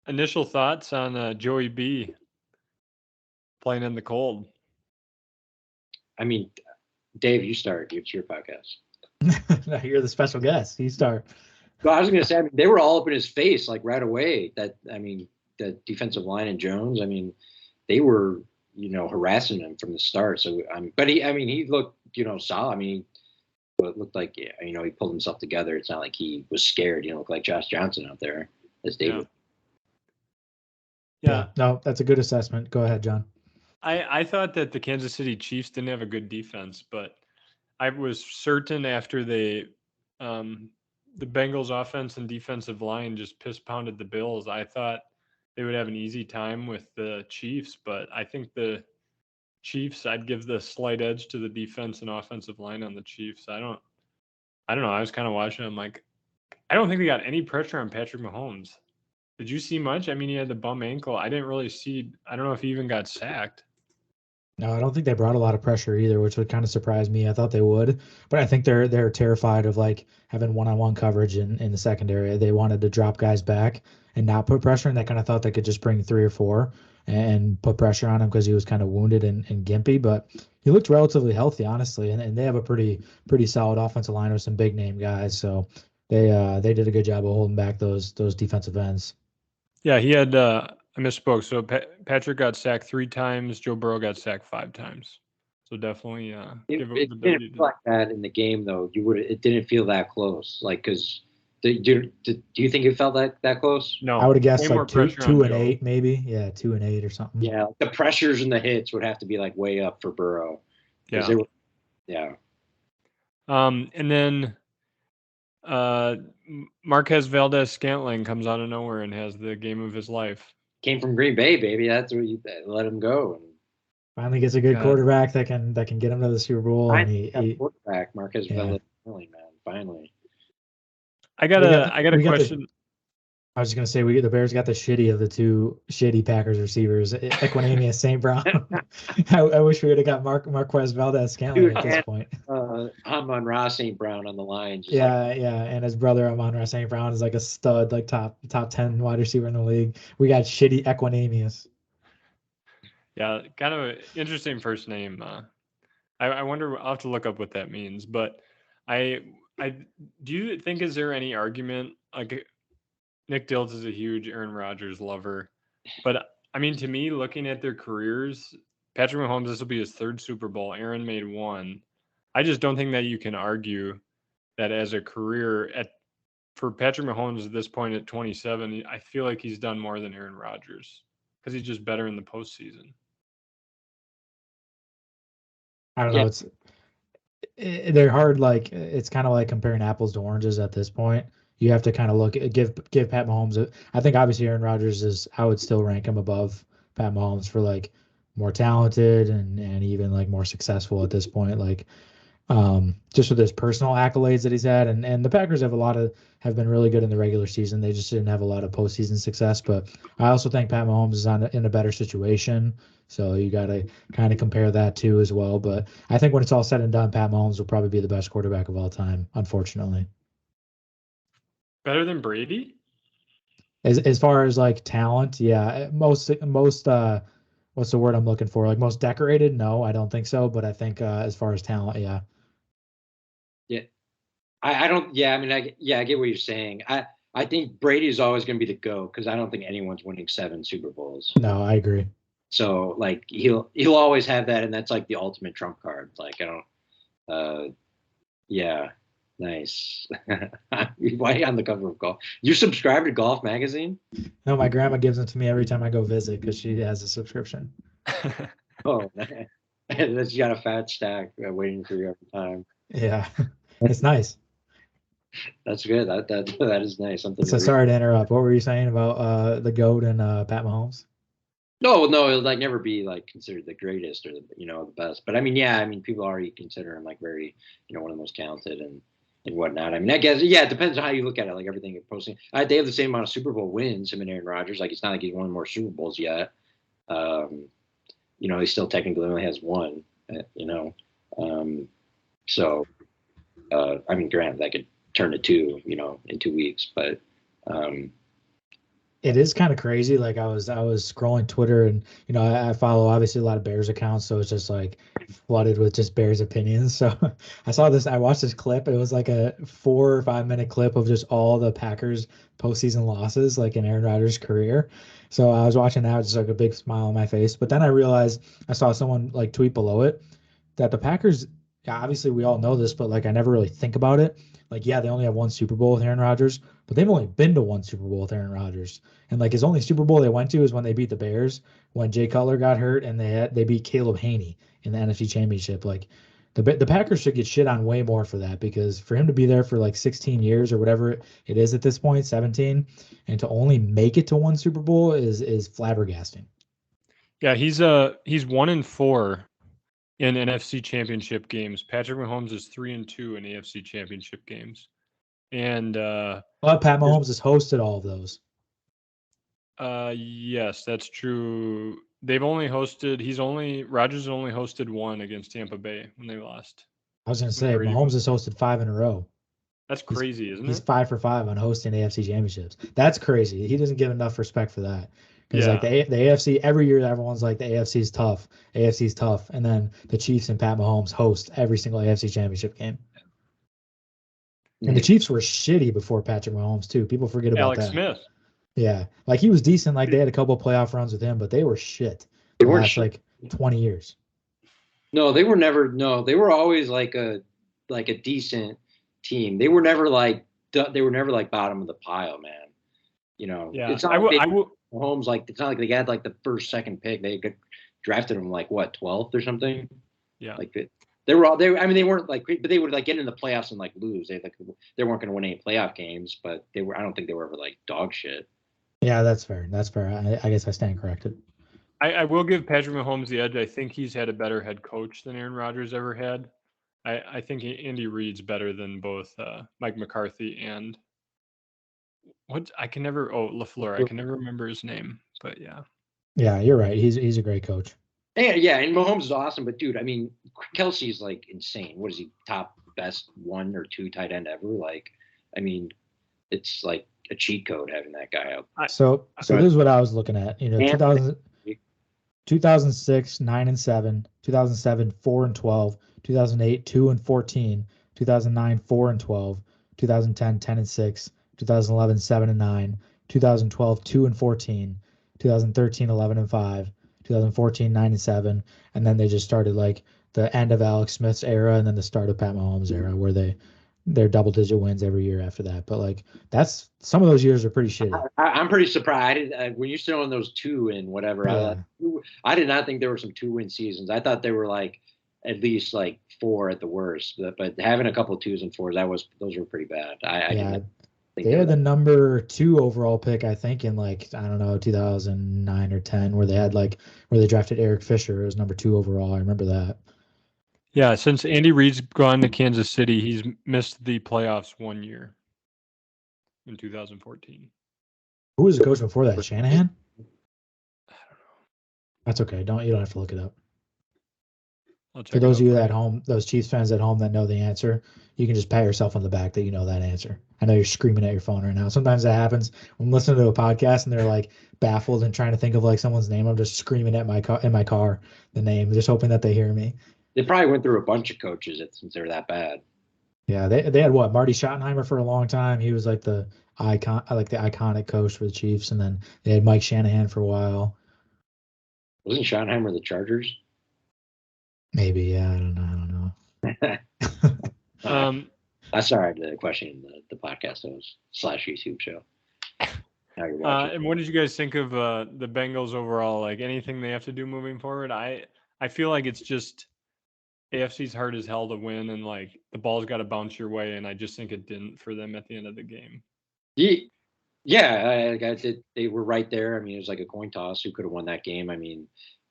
initial thoughts on Joey B playing in the cold? I mean, Dave, you start. It's your podcast. You're the special guest. You start. Well, I was going to say, I mean, they were all up in his face like right away. The defensive line and Jones. I mean, they were, harassing him from the start. So, but he looked, solid. I mean, it looked like, he pulled himself together. It's not like he was scared. He looked like Josh Johnson out there, as David. Yeah. No, that's a good assessment. Go ahead, John. I thought that the Kansas City Chiefs didn't have a good defense, but I was certain after the Bengals offense and defensive line just piss pounded the Bills, I thought they would have an easy time with the Chiefs, but I think the Chiefs, I'd give the slight edge to the defense and offensive line on the Chiefs. I don't know. I was kind of watching. I'm like, I don't think we got any pressure on Patrick Mahomes. Did you see much? I mean, he had the bum ankle. I didn't really see. I don't know if he even got sacked. No, I don't think they brought a lot of pressure either, which would kind of surprise me. I thought they would, but I think they're terrified of like having one-on-one coverage in the secondary. They wanted to drop guys back and not put pressure, and they kind of thought they could just bring 3 or 4 and put pressure on him because he was kind of wounded and gimpy. But he looked relatively healthy, honestly, and they have a pretty solid offensive line with some big name guys. So they did a good job of holding back those defensive ends. Yeah, he had. I misspoke. So Patrick got sacked 3 times. Joe Burrow got sacked 5 times. So definitely give it didn't feel like that in the game though. It didn't feel that close. Like, because do you think it felt that close? No, I would have guessed like 2 and 8 maybe. Yeah, 2 and 8 or something. Yeah, the pressures and the hits would have to be like way up for Burrow. Yeah. And then Marquez Valdez-Scantling comes out of nowhere and has the game of his life. Came from Green Bay, baby. That's where you let him go. Finally gets a good quarterback that can get him to the Super Bowl. Quarterback Marquez Valdez-Scantling, man. Finally. I got a question. I was just gonna say the Bears got the shitty of the 2 shitty Packers receivers, Equanimeous St. Brown. I wish we would have got Marquez Valdez-Scantling at this point. Amon-Ra St. Brown on the line. And his brother Amon-Ra St. Brown is like a stud, like top 10 wide receiver in the league. We got shitty Equanimeous. Yeah, kind of an interesting first name. I wonder. I'll have to look up what that means. But I do you think is there any argument like? Nick Dilts is a huge Aaron Rodgers lover. But, I mean, to me, looking at their careers, Patrick Mahomes, this will be his 3rd Super Bowl. Aaron made 1. I just don't think that you can argue that as a career for Patrick Mahomes at this point at 27, I feel like he's done more than Aaron Rodgers because he's just better in the postseason. I don't know. They're hard. Like, it's kind of like comparing apples to oranges at this point. You have to kind of give Pat Mahomes I think obviously Aaron Rodgers I would still rank him above Pat Mahomes for like more talented and even like more successful at this point. Like just with his personal accolades that he's had, and the Packers have been really good in the regular season. They just didn't have a lot of postseason success. But I also think Pat Mahomes is in a better situation. So you got to kind of compare that too as well. But I think when it's all said and done, Pat Mahomes will probably be the best quarterback of all time, unfortunately. Better than Brady? As far as like talent, yeah. Most what's the word I'm looking for? Like most decorated? No, I don't think so. But I think as far as talent, yeah. Yeah. I don't. Yeah. I mean, I get what you're saying. I think Brady is always going to be the GOAT because I don't think anyone's winning 7 Super Bowls. No, I agree. So like he'll always have that, and that's like the ultimate trump card. Like I don't. Yeah. Nice. Why are you on the cover of Golf? You subscribe to Golf Magazine? No, my grandma gives them to me every time I go visit because she has a subscription. Oh, man. She got a fat stack waiting for you every time. Yeah, it's nice. That's good. That is nice. Something. So sorry to interrupt. What were you saying about the GOAT and Pat Mahomes? No, it'll like never be like considered the greatest or the best. But I mean, yeah, I mean, people already consider him like very, one of the most talented and whatnot. I mean, I guess yeah, it depends on how you look at it. Like everything you're posting, they have the same amount of Super Bowl wins. Him and Aaron Rodgers. Like it's not like he's won more Super Bowls yet. He still technically only has one. So I mean, granted, that could turn to two, in 2 weeks, but. It is kind of crazy. Like I was scrolling Twitter and I follow obviously a lot of Bears accounts, so it's just like flooded with just Bears opinions. So I watched this clip. It was like a 4 or 5 minute clip of just all the Packers postseason losses like in Aaron Rodgers' career. So I was watching that with just like a big smile on my face. But then I realized I saw someone like tweet below it that the Packers, yeah, obviously we all know this, but like I never really think about it. Like, yeah, they only have one Super Bowl with Aaron Rodgers, but they've only been to one Super Bowl with Aaron Rodgers. And like his only Super Bowl they went to is when they beat the Bears when Jay Cutler got hurt and they beat Caleb Haney in the NFC Championship. Like the Packers should get shit on way more for that because for him to be there for like 16 years or whatever it is at this point, 17, and to only make it to one Super Bowl is flabbergasting. Yeah, he's 1-4 in NFC Championship games. Patrick Mahomes is 3-2 in AFC Championship games, and But Pat Mahomes has hosted all of those. yes, that's true. Rodgers only hosted one against Tampa Bay when they lost. I was gonna say Mahomes has hosted 5 in a row. That's crazy, isn't it? He's 5 for 5 on hosting AFC championships. That's crazy. He doesn't give enough respect for that. Because like the AFC every year, everyone's like the AFC's tough. AFC's tough, and then the Chiefs and Pat Mahomes host every single AFC championship game. And the Chiefs were shitty before Patrick Mahomes too. People forget about Alex that. Smith. Yeah, like he was decent. Like they had a couple of playoff runs with him, but they were shit. They were like 20 years. No, they were never. No, they were always like a decent team. They were never like bottom of the pile, man. Yeah, it's not Mahomes it's not like they had like the first, second pick. They drafted him like what 12th or something. Yeah, like they were all they. I mean, they weren't like, but they would like get in the playoffs and like lose. They weren't going to win any playoff games, but they were. I don't think they were ever like dog shit. Yeah, that's fair. That's fair. I guess I stand corrected. I will give Patrick Mahomes the edge. I think he's had a better head coach than Aaron Rodgers ever had. I think Andy Reid's better than both Mike McCarthy and LaFleur. I can never remember his name, but yeah. Yeah, you're right. He's a great coach. And Mahomes is awesome, but dude, I mean, Kelsey's like insane. What is he, top best 1 or 2 tight end ever? Like, I mean, it's like a cheat code having that guy out. So this is what I was looking at. 2006 9-7, 2007 4-12, 2008 2-14, 2009 4-12, 2010 10-6, 2011 7-9, 2012 2-14, 2013 11-5, 2014 9-7, and then they just started like the end of Alex Smith's era and then the start of Pat Mahomes' era where they're double-digit wins every year after that. But like that's some of those years are pretty shitty. I'm pretty surprised when you're still in those 2 and whatever. Yeah. I did not think there were some 2-win seasons. I thought they were like at least like 4 at the worst. But having a couple of 2s and 4s, those were pretty bad. They had the number 2 overall pick, I think, in like, I don't know, 2009 or 10, where they drafted Eric Fisher as number 2 overall. I remember that. Yeah, since Andy Reid's gone to Kansas City, he's missed the playoffs 1 year in 2014. Who was the coach before that? Shanahan? I don't know. That's okay. You don't have to look it up. For those of you at home, those Chiefs fans at home that know the answer, you can just pat yourself on the back that you know that answer. I know you're screaming at your phone right now. Sometimes that happens when I'm listening to a podcast and they're like baffled and trying to think of like someone's name. I'm just screaming at my car the name, just hoping that they hear me. They probably went through a bunch of coaches since they're that bad. Yeah, they had what, Marty Schottenheimer for a long time. He was like the iconic coach for the Chiefs, and then they had Mike Shanahan for a while. Wasn't Schottenheimer the Chargers? Maybe, yeah. I don't know. I started the question in the podcast host / YouTube show. Now you're watching. And what did you guys think of the Bengals overall? Like anything they have to do moving forward? I feel like it's just AFC's hard as hell to win, and like the ball's got to bounce your way, and I just think it didn't for them at the end of the game. Yeah, they were right there. I mean, it was like a coin toss. Who could have won that game? I mean,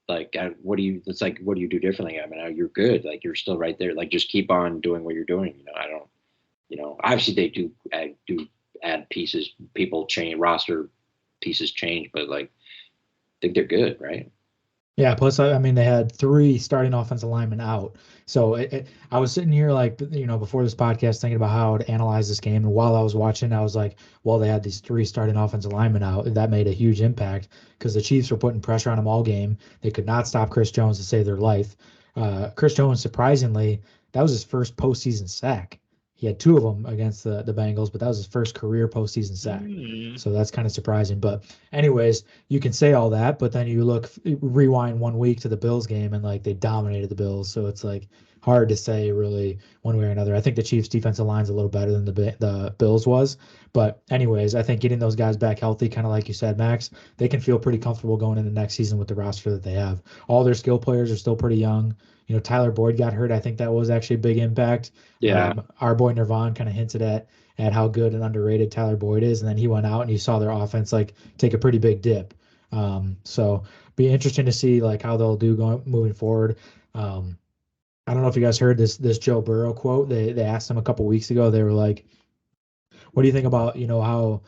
like, it's like, what do you do differently? I mean, you're good. Like, you're still right there. Like, just keep on doing what you're doing. I don't, obviously they do add pieces, people change, roster pieces change, but like, I think they're good, right? Yeah, plus I mean they had three starting offensive linemen out. So I was sitting here like before this podcast thinking about how to analyze this game, and while I was watching, I was like, well, they had these three starting offensive linemen out. That made a huge impact because the Chiefs were putting pressure on them all game. They could not stop Chris Jones to save their life. Chris Jones, surprisingly, that was his first postseason sack. He had two of them against the Bengals, but that was his first career postseason sack. Mm. So that's kind of surprising. But anyways, you can say all that, but then you rewind 1 week to the Bills game and like they dominated the Bills. So it's like hard to say really one way or another. I think the Chiefs defensive line's a little better than the Bills was. But anyways, I think getting those guys back healthy, kind of like you said, Max, they can feel pretty comfortable going into next season with the roster that they have. All their skill players are still pretty young. Tyler Boyd got hurt. I think that was actually a big impact. Yeah. Our boy Nirvan kind of hinted at how good and underrated Tyler Boyd is, and then he went out and you saw their offense like take a pretty big dip. So be interesting to see like how they'll do going moving forward. I don't know if you guys heard this Joe Burrow quote. They asked him a couple weeks ago. They were like, "What do you think about how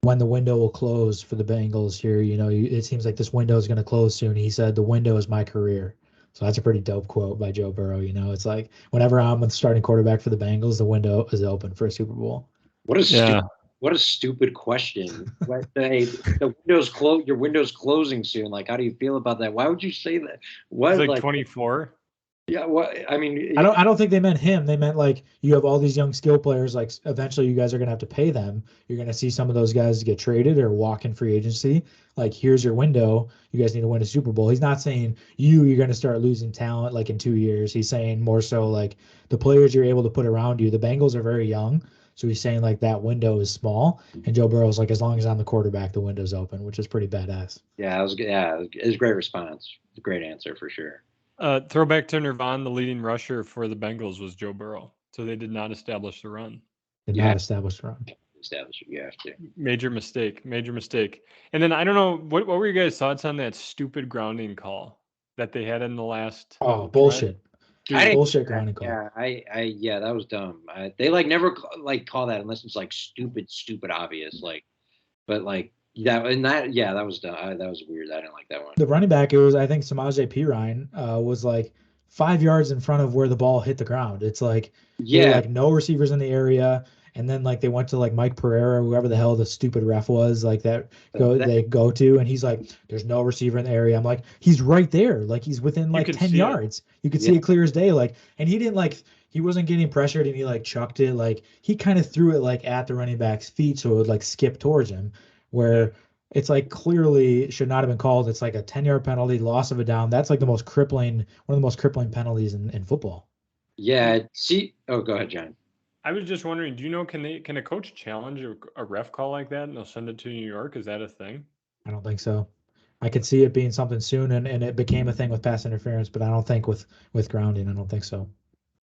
when the window will close for the Bengals here? It seems like this window is going to close soon." He said, "The window is my career." So that's a pretty dope quote by Joe Burrow. It's like whenever I'm the starting quarterback for the Bengals, the window is open for a Super Bowl. What a Yeah. what a stupid question. Hey, the window's close. Your window's closing soon. Like, how do you feel about that? Why would you say that? He's What, like like, 24. yeah, what? I mean, I don't think they meant him. They meant like you have all these young skill players. Like eventually, you guys are gonna have to pay them. You're gonna see some of those guys get traded or walk in free agency. Like here's your window. You guys need to win a Super Bowl. He's not saying you're gonna start losing talent like in 2 years. He's saying more so like the players you're able to put around you. The Bengals are very young, so he's saying like that window is small. And Joe Burrow's like, as long as I'm the quarterback, the window's open, which is pretty badass. yeah, it was good. Yeah, it was a great response. Great answer for sure. Throwback to Nirvan, the leading rusher for the Bengals was Joe Burrow. So they did not establish the run. Did You not have establish the run. to establish it. You have to. Major mistake. Major mistake. And then I don't know, what were your guys' thoughts on that stupid grounding call that they had in the last Oh, drive? bullshit. I didn't. Bullshit grounding call. Yeah, yeah, that was dumb. They like never like call that unless it's like stupid obvious. Like, but like yeah, that was dumb. That was weird. I didn't like that one. The running back, it was I think Samaje Perine was like 5 yards in front of where the ball hit the ground. It's like there were Yeah, like no receivers in the area, and then like they went to like Mike Pereira, whoever the hell the stupid ref was, like that, they go to, and he's like, "There's no receiver in the area." I'm like, "He's right there, like he's within You like could 10 see it. yards. You could yeah, see it clear as day." Like, and he didn't like he wasn't getting pressured, and he like chucked it, like he kind of threw it like at the running back's feet, so it would like skip towards him, Yeah. where it's like clearly should not have been called. It's like a 10-yard penalty, loss of a down. That's like one of the most crippling penalties in football. yeah. See, oh, go ahead, John. I was just wondering, do you know, can a coach challenge a ref call like that and they'll send it to New York? Is that a thing? I don't think so. I could see it being something soon, and it became a thing with pass interference, but I don't think with grounding. I don't think so.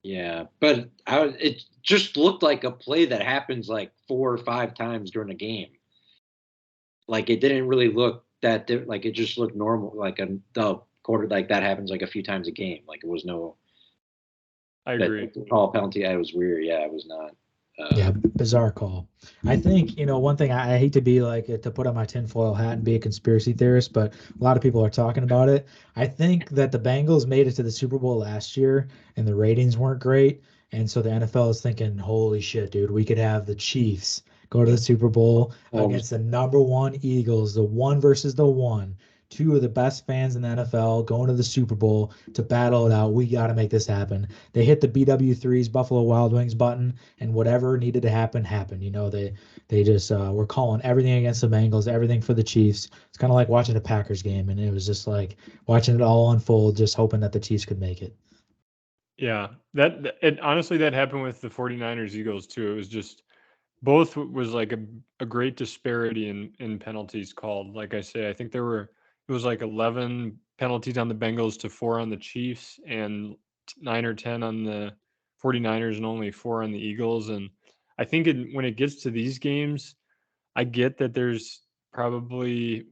Yeah, but it just looked like a play that happens like 4 or 5 times during a game. Like it didn't really look like it just looked normal. Like the quarter like that happens like a few times a game. Like it was no I agree. that call penalty. It was weird. Yeah, it was not. Yeah, bizarre call. I think, one thing I hate to be like to put on my tinfoil hat and be a conspiracy theorist, but a lot of people are talking about it. I think that the Bengals made it to the Super Bowl last year and the ratings weren't great. And so the NFL is thinking, holy shit, dude, we could have the Chiefs go to the Super Bowl against the number one Eagles, the one versus the one. Two of the best fans in the NFL going to the Super Bowl to battle it out. We got to make this happen. They hit the BW3's Buffalo Wild Wings button, and whatever needed to happen happened. They just were calling everything against the Bengals, everything for the Chiefs. It's kind of like watching a Packers game, and it was just like watching it all unfold, just hoping that the Chiefs could make it. Yeah. It honestly, that happened with the 49ers Eagles too. It was just both was like a great disparity in penalties called. Like I say, I think it was like 11 penalties on the Bengals to 4 on the Chiefs and 9 or 10 on the 49ers and only 4 on the Eagles. And I think when it gets to these games, I get that there's probably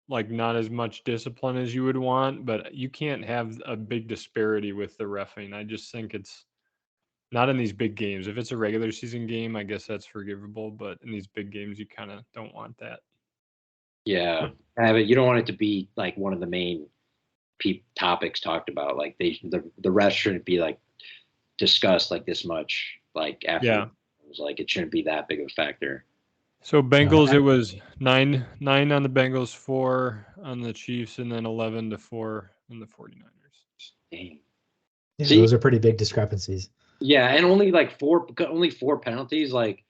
like not as much discipline as you would want, but you can't have a big disparity with the reffing. I just think it's not in these big games. If it's a regular season game, I guess that's forgivable, but in these big games, you kind of don't want that. Yeah, you don't want it to be like one of the main topics talked about. Like the rest shouldn't be like discussed like this much. Like after Yeah. it was like it shouldn't be that big of a factor. So Bengals, it was 9 on the Bengals, 4 on the Chiefs, and then 11-4 on the 49ers. Dang. Yeah, those are pretty big discrepancies. Yeah, and only four penalties. Like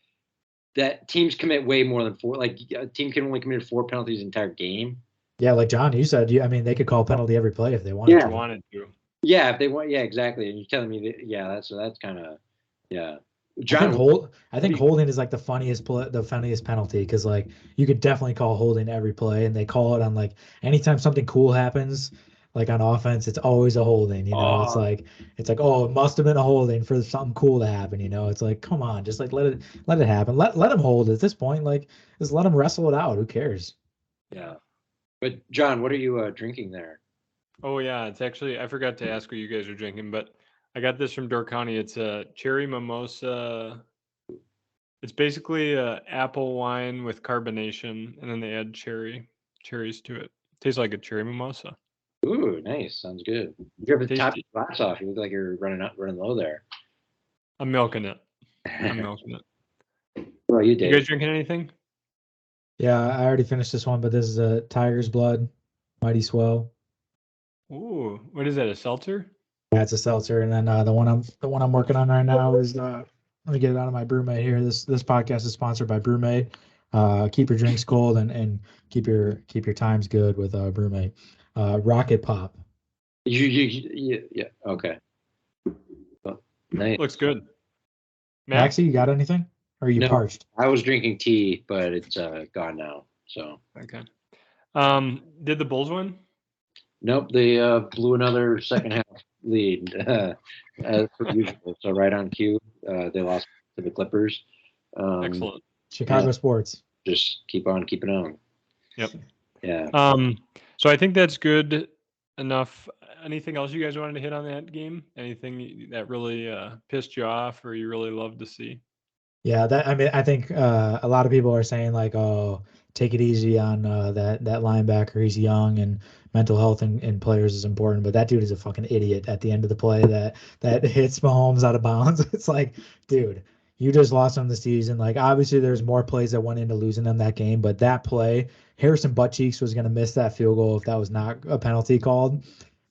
that teams commit way more than 4. Like a team can only commit 4 penalties the entire game. Yeah, like John, you said, I mean, they could call penalty every play if they wanted to. Yeah, if they want. Yeah, exactly. And you're telling me that. Yeah, that's kind of. Yeah. John, I think holding is like the funniest penalty because like you could definitely call holding every play, and they call it on like anytime something cool happens, like on offense, it's always a holding. You know, it's like oh, it must have been a holding for something cool to happen. You know, it's like come on, just like let it happen. Let them hold at this point. Like just let them wrestle it out. Who cares? Yeah. But John, what are you drinking there? Oh yeah, it's actually I forgot to ask what you guys are drinking, but I got this from Door County. It's a cherry mimosa. It's basically apple wine with carbonation, and then they add cherries to it. Tastes like a cherry mimosa. Ooh, nice. Sounds good. You have to top your glass off. You look like you're running low there. I'm milking it. Well, you did. You guys drinking anything? Yeah, I already finished this one, but this is a Tiger's Blood, Mighty Swell. Ooh, what is that? A seltzer? Yeah, it's a seltzer, and then the one I'm working on right now is let me get it out of my BrewMate here. This podcast is sponsored by BrewMate. Keep your drinks cold and keep your times good with BrewMate. Rocket Pop. Yeah. Okay. Well, nice. Looks good. Maxie, you got anything? Or are you parched? I was drinking tea, but it's gone now. So okay. Did the Bulls win? Nope, they blew another second half lead as per usual. So right on cue, they lost to the Clippers. Excellent. Chicago sports. Just keep on keeping on. Yep. Yeah. So I think that's good enough. Anything else you guys wanted to hit on that game? Anything that really pissed you off or you really loved to see? Yeah, I think a lot of people are saying like, oh, take it easy on that linebacker. He's young and mental health in players is important. But that dude is a fucking idiot at the end of the play that hits Mahomes out of bounds. It's like, dude, you just lost him the season. Like, obviously, there's more plays that went into losing them that game. But that play, Harrison Buttcheeks was going to miss that field goal if that was not a penalty called.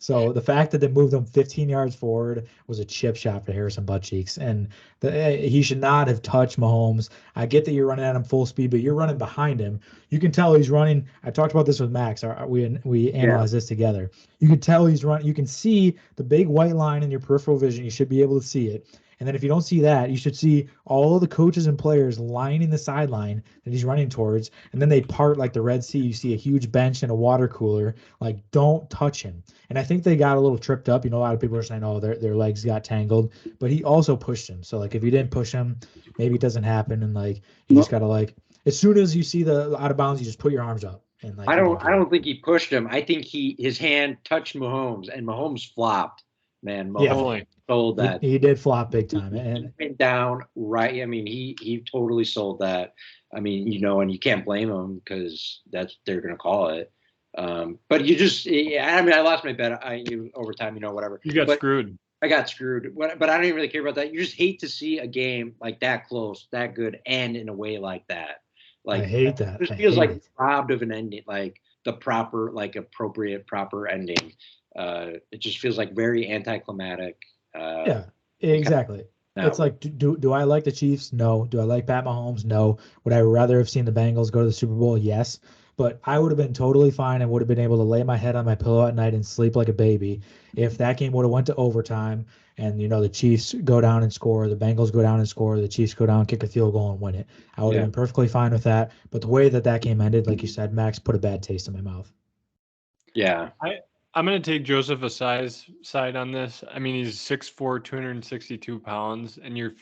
So the fact that they moved him 15 yards forward was a chip shot for Harrison Buttcheeks, and he should not have touched Mahomes. I get that you're running at him full speed, but you're running behind him. You can tell he's running. I talked about this with Max. We analyzed this together. You can tell he's running. You can see the big white line in your peripheral vision. You should be able to see it. And then if you don't see that, you should see all of the coaches and players lining the sideline that he's running towards. And then they part like the Red Sea. You see a huge bench and a water cooler. Like, don't touch him. And I think they got a little tripped up. You know, a lot of people are saying, oh, their legs got tangled. But he also pushed him. So, like, if you didn't push him, maybe it doesn't happen. And, like, you just got to, like, as soon as you see the out of bounds, you just put your arms up. And like, I don't think he pushed him. I think his hand touched Mahomes, and Mahomes flopped. Man, Mahomes sold that. He did flop big time, and he went down right. I mean, he totally sold that. I mean, you know, and you can't blame him because they're gonna call it. But you just, I mean, I lost my bet. Overtime, you know, whatever. You got screwed. I got screwed, but I don't even really care about that. You just hate to see a game like that close, that good, end in a way like that. Like, I hate that. It just feels like robbed of an ending, like the proper, like appropriate, proper ending. It just feels like very anticlimactic. Yeah, exactly. It's like, do I like the Chiefs? No. Do I like Pat Mahomes? No. Would I rather have seen the Bengals go to the Super Bowl? Yes. But I would have been totally fine and would have been able to lay my head on my pillow at night and sleep like a baby if that game would have went to overtime and, you know, the Chiefs go down and score, the Bengals go down and score, the Chiefs go down, kick a field goal and win it. I would have been perfectly fine with that. But the way that game ended, like you said, Max, put a bad taste in my mouth. Yeah. I'm going to take Joseph Asai's side on this. I mean, he's 6'4", 262 pounds, and you're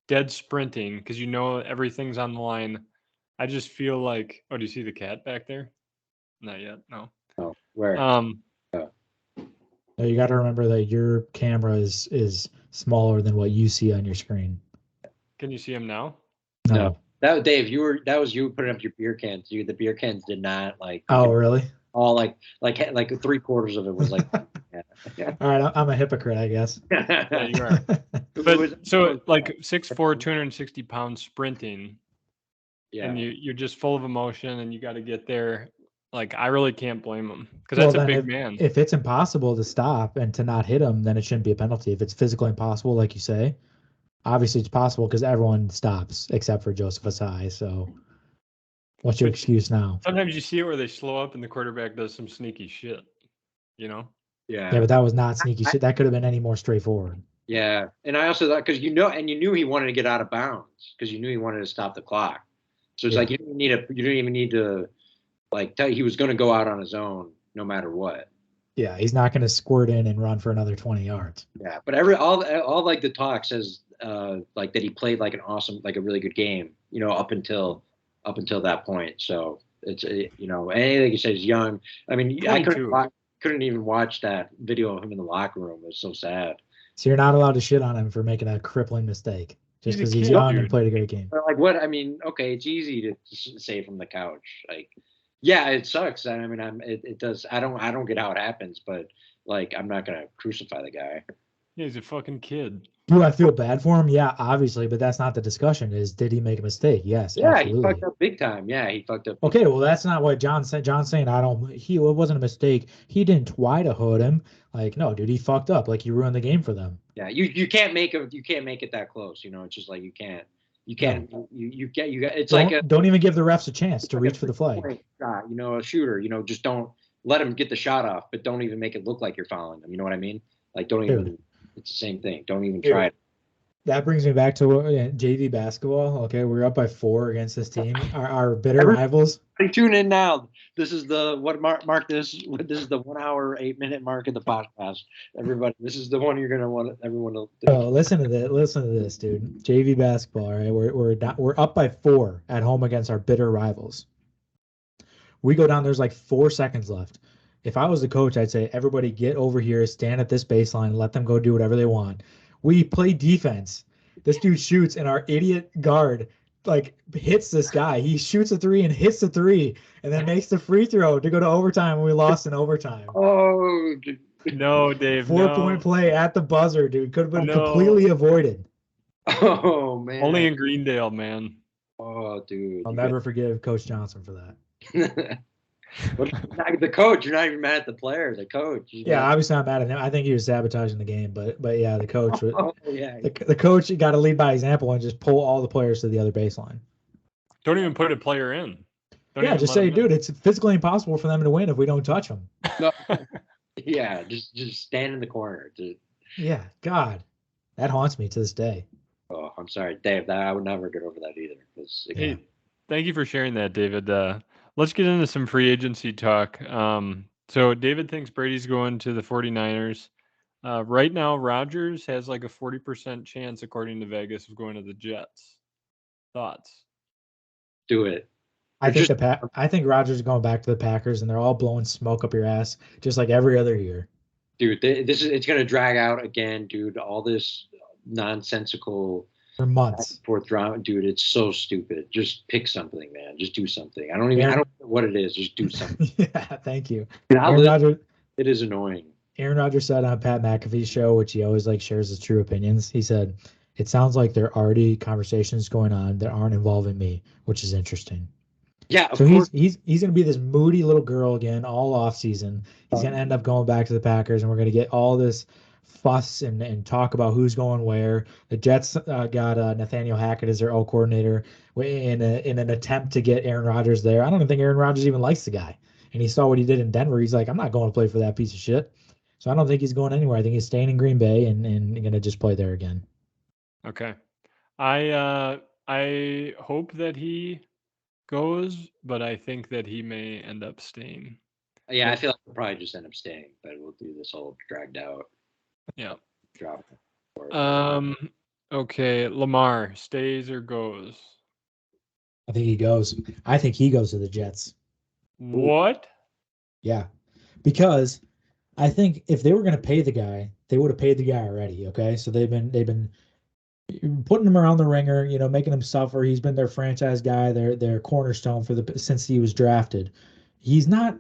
dead sprinting because you know everything's on the line. I just feel like. Oh, do you see the cat back there? Not yet. No. Oh, where? No, you got to remember that your camera is smaller than what you see on your screen. Can you see him now? No. That was Dave. That was you putting up your beer cans. The beer cans did not like. Oh, really? All like 3/4 of it was like. All right, I'm a hypocrite, I guess. Yeah, you are. But so like 6'4", 260 pounds sprinting. Yeah. And you're just full of emotion, and you got to get there. Like, I really can't blame him because that's a big man. If it's impossible to stop and to not hit him, then it shouldn't be a penalty. If it's physically impossible, like you say, obviously it's possible because everyone stops except for Joseph Asai. So, what's your excuse now? Sometimes you see it where they slow up and the quarterback does some sneaky shit. Yeah. Yeah, but that was not sneaky shit. That could have been any more straightforward. Yeah, and I also thought because you knew he wanted to get out of bounds because you knew he wanted to stop the clock. So it's like you didn't even need to like tell he was going to go out on his own no matter what. Yeah, he's not going to squirt in and run for another 20 yards. Yeah, but all like the talk says like that he played like a really good game, up until that point. So it's anything he says young. I mean, 22. I couldn't even watch that video of him in the locker room. It was so sad. So you're not allowed to shit on him for making a crippling mistake just because he's young and played a great game. Like what? I mean, okay, it's easy to say from the couch. Like, yeah, it sucks. I mean, it does. I don't get how it happens, but like, I'm not gonna crucify the guy. Yeah, he's a fucking kid. Do I feel bad for him? Yeah, obviously, but that's not the discussion. Did he make a mistake? Yes, yeah, absolutely. He fucked up big time. Yeah, he fucked up. Okay, well, that's not what John's saying. John's saying it wasn't a mistake. He didn't try to hood him. Like, no, dude, he fucked up. Like, he ruined the game for them. Yeah, you can't make it that close. It's just like you can't. No. You get. It's don't even give the refs a chance to reach for the flag. Shot, a shooter. Just don't let him get the shot off, but don't even make it look like you're fouling them. You know what I mean? Like, don't even. Dude. It's the same thing. Don't even try it. That brings me back to JV basketball. Okay, we're up by 4 against this team. Our bitter rivals. Tune in now. This is the mark this. This is the 1 hour 8 minute mark of the podcast. Everybody, this is the one you're gonna want everyone to. Oh, listen to this. Listen to this, dude. JV basketball. All right, we're up by 4 at home against our bitter rivals. We go down. There's like 4 seconds left. If I was the coach, I'd say, everybody get over here, stand at this baseline, let them go do whatever they want. We play defense. This dude shoots, and our idiot guard like hits this guy. He shoots a 3 and hits the 3, and then makes the free throw to go to overtime, and we lost in overtime. Oh, no, Dave. 4-point play at the buzzer, dude. Could have been completely avoided. Oh, man. Only in Greendale, man. Oh, dude. I'll never forgive Coach Johnson for that. The coach, you're not even mad at the player. The coach. Yeah, obviously not mad at him. I think he was sabotaging the game, but yeah, the coach. Yeah. The coach got to lead by example and just pull all the players to the other baseline. Don't even put a player in. Just say, dude, it's physically impossible for them to win if we don't touch them. No. Yeah, just stand in the corner. Yeah, God, that haunts me to this day. Oh, I'm sorry, Dave. I would never get over that either. Hey, thank you for sharing that, David. Let's get into some free agency talk. So David thinks Brady's going to the 49ers. Right now, Rodgers has like a 40% chance, according to Vegas, of going to the Jets. Thoughts? Do it. I think Rodgers is going back to the Packers, and they're all blowing smoke up your ass, just like every other year. Dude, it's going to drag out again, dude. All this nonsensical. For months. 4th round, dude, it's so stupid. Just pick something, man. Just do something. I don't know what it is. Just do something. Yeah, thank you. It is annoying. Aaron Rodgers said on Pat McAfee's show, which he always shares his true opinions. He said, "It sounds like there are already conversations going on that aren't involving me, which is interesting." Yeah. So he's going to be this moody little girl again all off season. He's going to end up going back to the Packers, and we're going to get all this fuss and talk about who's going where. The Jets got Nathaniel Hackett as their O coordinator in an attempt to get Aaron Rodgers there. I don't even think Aaron Rodgers even likes the guy. And he saw what he did in Denver. He's like, I'm not going to play for that piece of shit. So I don't think he's going anywhere. I think he's staying in Green Bay and going to just play there again. Okay. I hope that he goes, but I think that he may end up staying. Yeah, I feel like we'll probably just end up staying, but we'll do this whole dragged out. Yeah. Drop. Okay, Lamar stays or goes? I think he goes. I think he goes to the Jets. What? Yeah, because I think if they were going to pay the guy, they would have paid the guy already. Okay, so they've been putting him around the ringer, making him suffer. He's been their franchise guy, their cornerstone since he was drafted. He's not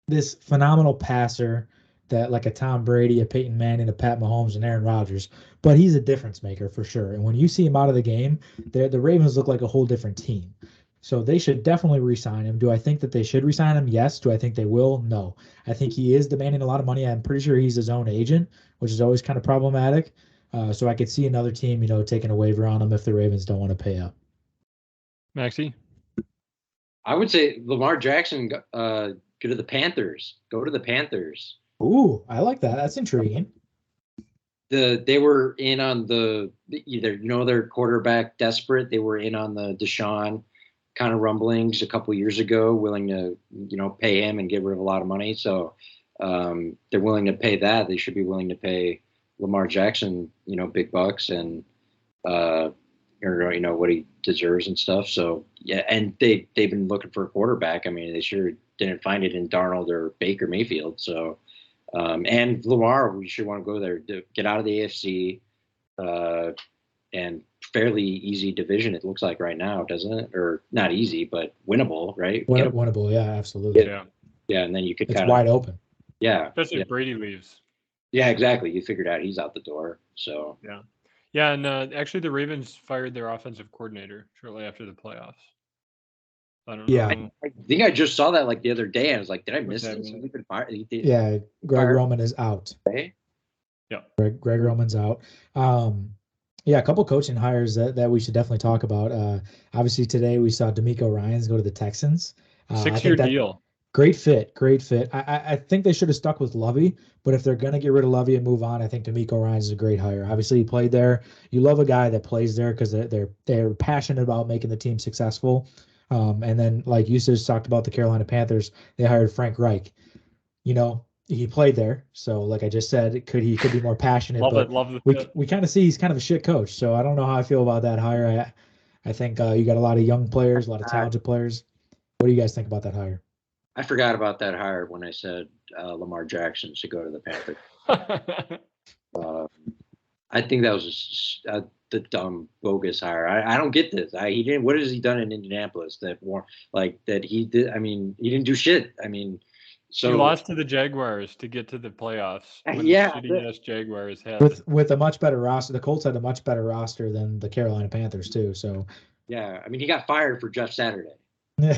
this phenomenal passer that like a Tom Brady, a Peyton Manning, a Pat Mahomes, and Aaron Rodgers, but he's a difference maker for sure. And when you see him out of the game, the Ravens look like a whole different team. So they should definitely re-sign him. Do I think that they should re-sign him? Yes. Do I think they will? No. I think he is demanding a lot of money. I'm pretty sure he's his own agent, which is always kind of problematic. So I could see another team, taking a waiver on him if the Ravens don't want to pay up. Maxie? I would say Lamar Jackson go to the Panthers. Go to the Panthers. Ooh, I like that. That's intriguing. They were in on their quarterback desperate. They were in on the Deshaun kind of rumblings a couple years ago, willing to pay him and get rid of a lot of money. So they're willing to pay that. They should be willing to pay Lamar Jackson big bucks and what he deserves and stuff. So yeah, and they've been looking for a quarterback. I mean, they sure didn't find it in Darnold or Baker Mayfield. So. And Lamar, we should want to go there to get out of the AFC and fairly easy division, it looks like right now, doesn't it? Or not easy, but winnable, right? Winnable, yeah, absolutely. Yeah, and then you could it's wide open. Yeah. Especially if Brady leaves. Yeah, exactly. You figured out he's out the door. So yeah. Yeah, and actually the Ravens fired their offensive coordinator shortly after the playoffs. I don't know. I think I just saw that like the other day. I was like, did I miss this? Yeah, Greg Roman is out. Okay. Yeah. Greg Roman's out. Yeah, a couple coaching hires that we should definitely talk about. Obviously today we saw D'Amico Ryans go to the Texans. 6-year deal. Great fit. I think they should have stuck with Lovey, but if they're gonna get rid of Lovey and move on, I think D'Amico Ryans is a great hire. Obviously, he played there. You love a guy that plays there because they're passionate about making the team successful. And then, like you just talked about the Carolina Panthers, they hired Frank Reich. He played there, so like I just said, he could be more passionate. Love the fit. We kind of see he's kind of a shit coach, so I don't know how I feel about that hire. I think you got a lot of young players, a lot of talented players. What do you guys think about that hire? I forgot about that hire when I said Lamar Jackson should go to the Panthers. I think that was the dumb, bogus hire. I don't get this. He didn't. What has he done in Indianapolis that he did? I mean, he didn't do shit. I mean, so he lost to the Jaguars to get to the playoffs. Yeah, shitty-ass Jaguars had with a much better roster. The Colts had a much better roster than the Carolina Panthers too. So yeah, I mean, he got fired for Jeff Saturday. for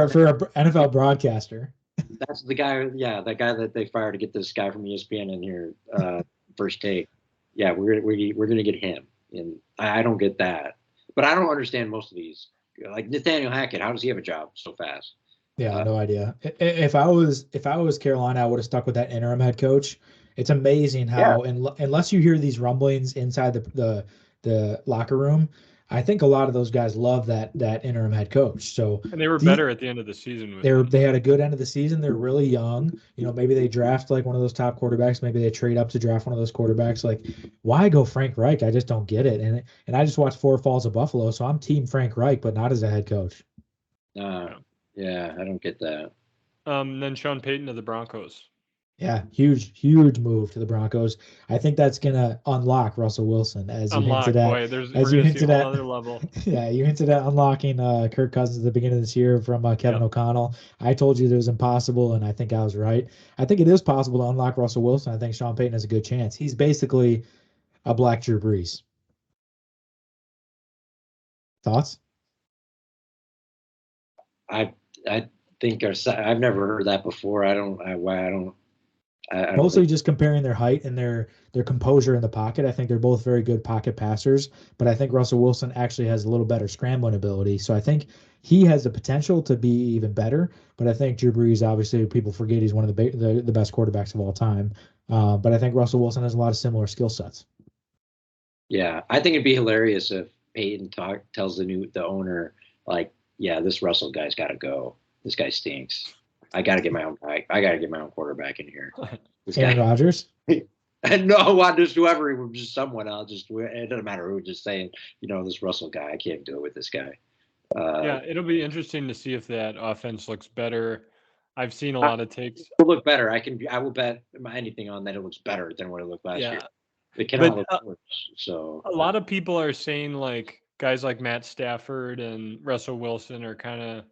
an NFL broadcaster. That's the guy. Yeah, that guy that they fired to get this guy from ESPN in here. First take. Yeah, we're gonna get him, and I don't get that. But I don't understand most of these. Like Nathaniel Hackett, how does he have a job so fast? Yeah, no idea. If I was Carolina, I would have stuck with that interim head coach. It's amazing how, unless you hear these rumblings inside the locker room, I think a lot of those guys love that interim head coach. So and they were better at the end of the season. They had a good end of the season. They're really young. Maybe they draft like one of those top quarterbacks. Maybe they trade up to draft one of those quarterbacks. Like, why go Frank Reich? I just don't get it. And I just watched Four Falls of Buffalo, so I'm team Frank Reich, but not as a head coach. Yeah, I don't get that. Then Sean Payton to the Broncos. Yeah, huge move to the Broncos. I think that's gonna unlock Russell Wilson, as you hinted at. Boy, we're gonna see another level. Yeah, you hinted at unlocking Kirk Cousins at the beginning of this year from Kevin O'Connell. I told you that it was impossible, and I think I was right. I think it is possible to unlock Russell Wilson. I think Sean Payton has a good chance. He's basically a black Drew Brees. Thoughts? I think I've never heard that before. I don't Mostly just comparing their height and their composure in the pocket. I think they're both very good pocket passers, but I think Russell Wilson actually has a little better scrambling ability. So I think he has the potential to be even better. But I think Drew Brees, obviously, people forget he's one of the best quarterbacks of all time. But I think Russell Wilson has a lot of similar skill sets. Yeah, I think it'd be hilarious if Peyton tells the owner, like, yeah, this Russell guy's got to go. This guy stinks. I got to get my own quarterback in here. Aaron Rodgers? And no, I just whoever, just someone else. Just it doesn't matter who. Just saying, this Russell guy, I can't do it with this guy. Yeah, it'll be interesting to see if that offense looks better. I've seen a I- lot of takes. It'll look better. I will bet anything on that. It looks better than what it looked last year. Yeah, It cannot but look worse. So a lot of people are saying like guys like Matt Stafford and Russell Wilson are kind of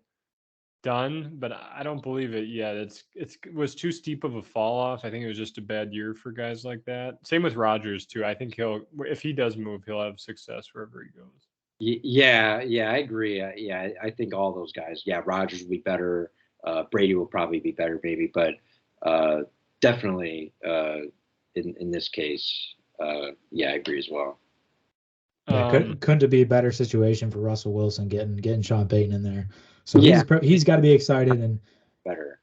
done, but I don't believe it yet. It was too steep of a fall off. I think it was just a bad year for guys like that. Same with Rodgers too. I think if he does move, he'll have success wherever he goes. yeah, I agree. Yeah, I think all those guys. Yeah, Rodgers will be better. Brady will probably be better, maybe, but definitely in this case, yeah, I agree as well. Yeah, couldn't be a better situation for Russell Wilson getting Sean Payton in there. So Yeah. he's got to be excited, and Better.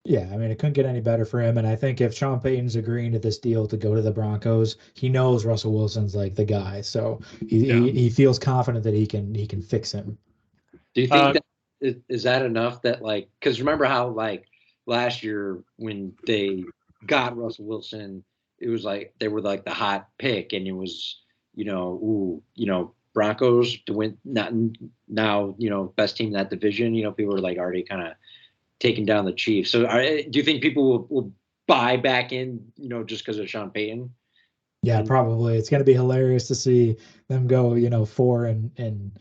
yeah, I mean, it couldn't get any better for him. And I think if Sean Payton's agreeing to this deal to go to the Broncos, he knows Russell Wilson's like the guy. So he feels confident that he can fix him. Do you think that is that enough that like, because remember how like last year when they got Russell Wilson, it was like they were like the hot pick, and it was Broncos to win, not now best team in that division. People were like already kind of taking down the Chiefs. So do you think people will buy back in just because of Sean Payton? Yeah, probably. It's going to be hilarious to see them go 4 and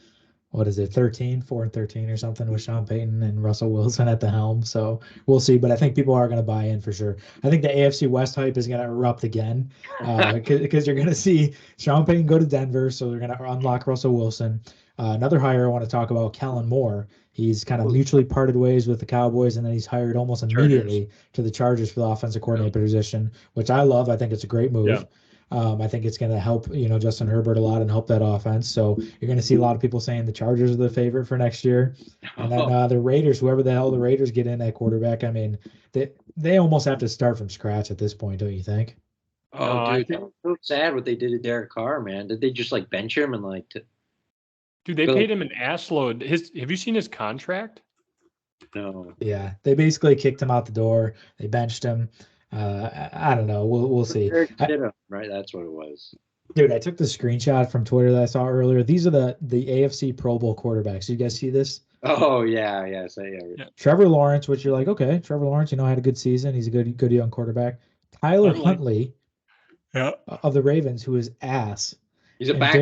what is it, 4-13 or something with Sean Payton and Russell Wilson at the helm. So we'll see. But I think people are going to buy in for sure. I think the AFC West hype is going to erupt again because you're going to see Sean Payton go to Denver. So they're going to unlock Russell Wilson. Another hire I want to talk about, Kellen Moore. He's kind of mutually parted ways with the Cowboys, and then he's hired almost immediately to the Chargers for the offensive coordinator position, which I love. I think it's a great move. Yeah. I think it's going to help, Justin Herbert a lot and help that offense. So you're going to see a lot of people saying the Chargers are the favorite for next year. And then the Raiders, whoever the hell the Raiders get in at quarterback, I mean, they almost have to start from scratch at this point, don't you think? Oh, No, dude, so sad what they did to Derek Carr, man. Did they just like bench him and like? Dude, they paid him an ass load. Have you seen his contract? No. Yeah, they basically kicked him out the door. They benched him. I don't know. We'll see. Right, that's what it was. Dude, I took the screenshot from Twitter that I saw earlier. These are the AFC Pro Bowl quarterbacks. You guys see this? Oh yeah. So yeah. Trevor Lawrence, which you're like, okay, Trevor Lawrence, had a good season. He's a good young quarterback. Tyler Huntley of the Ravens, who is ass. He's a back.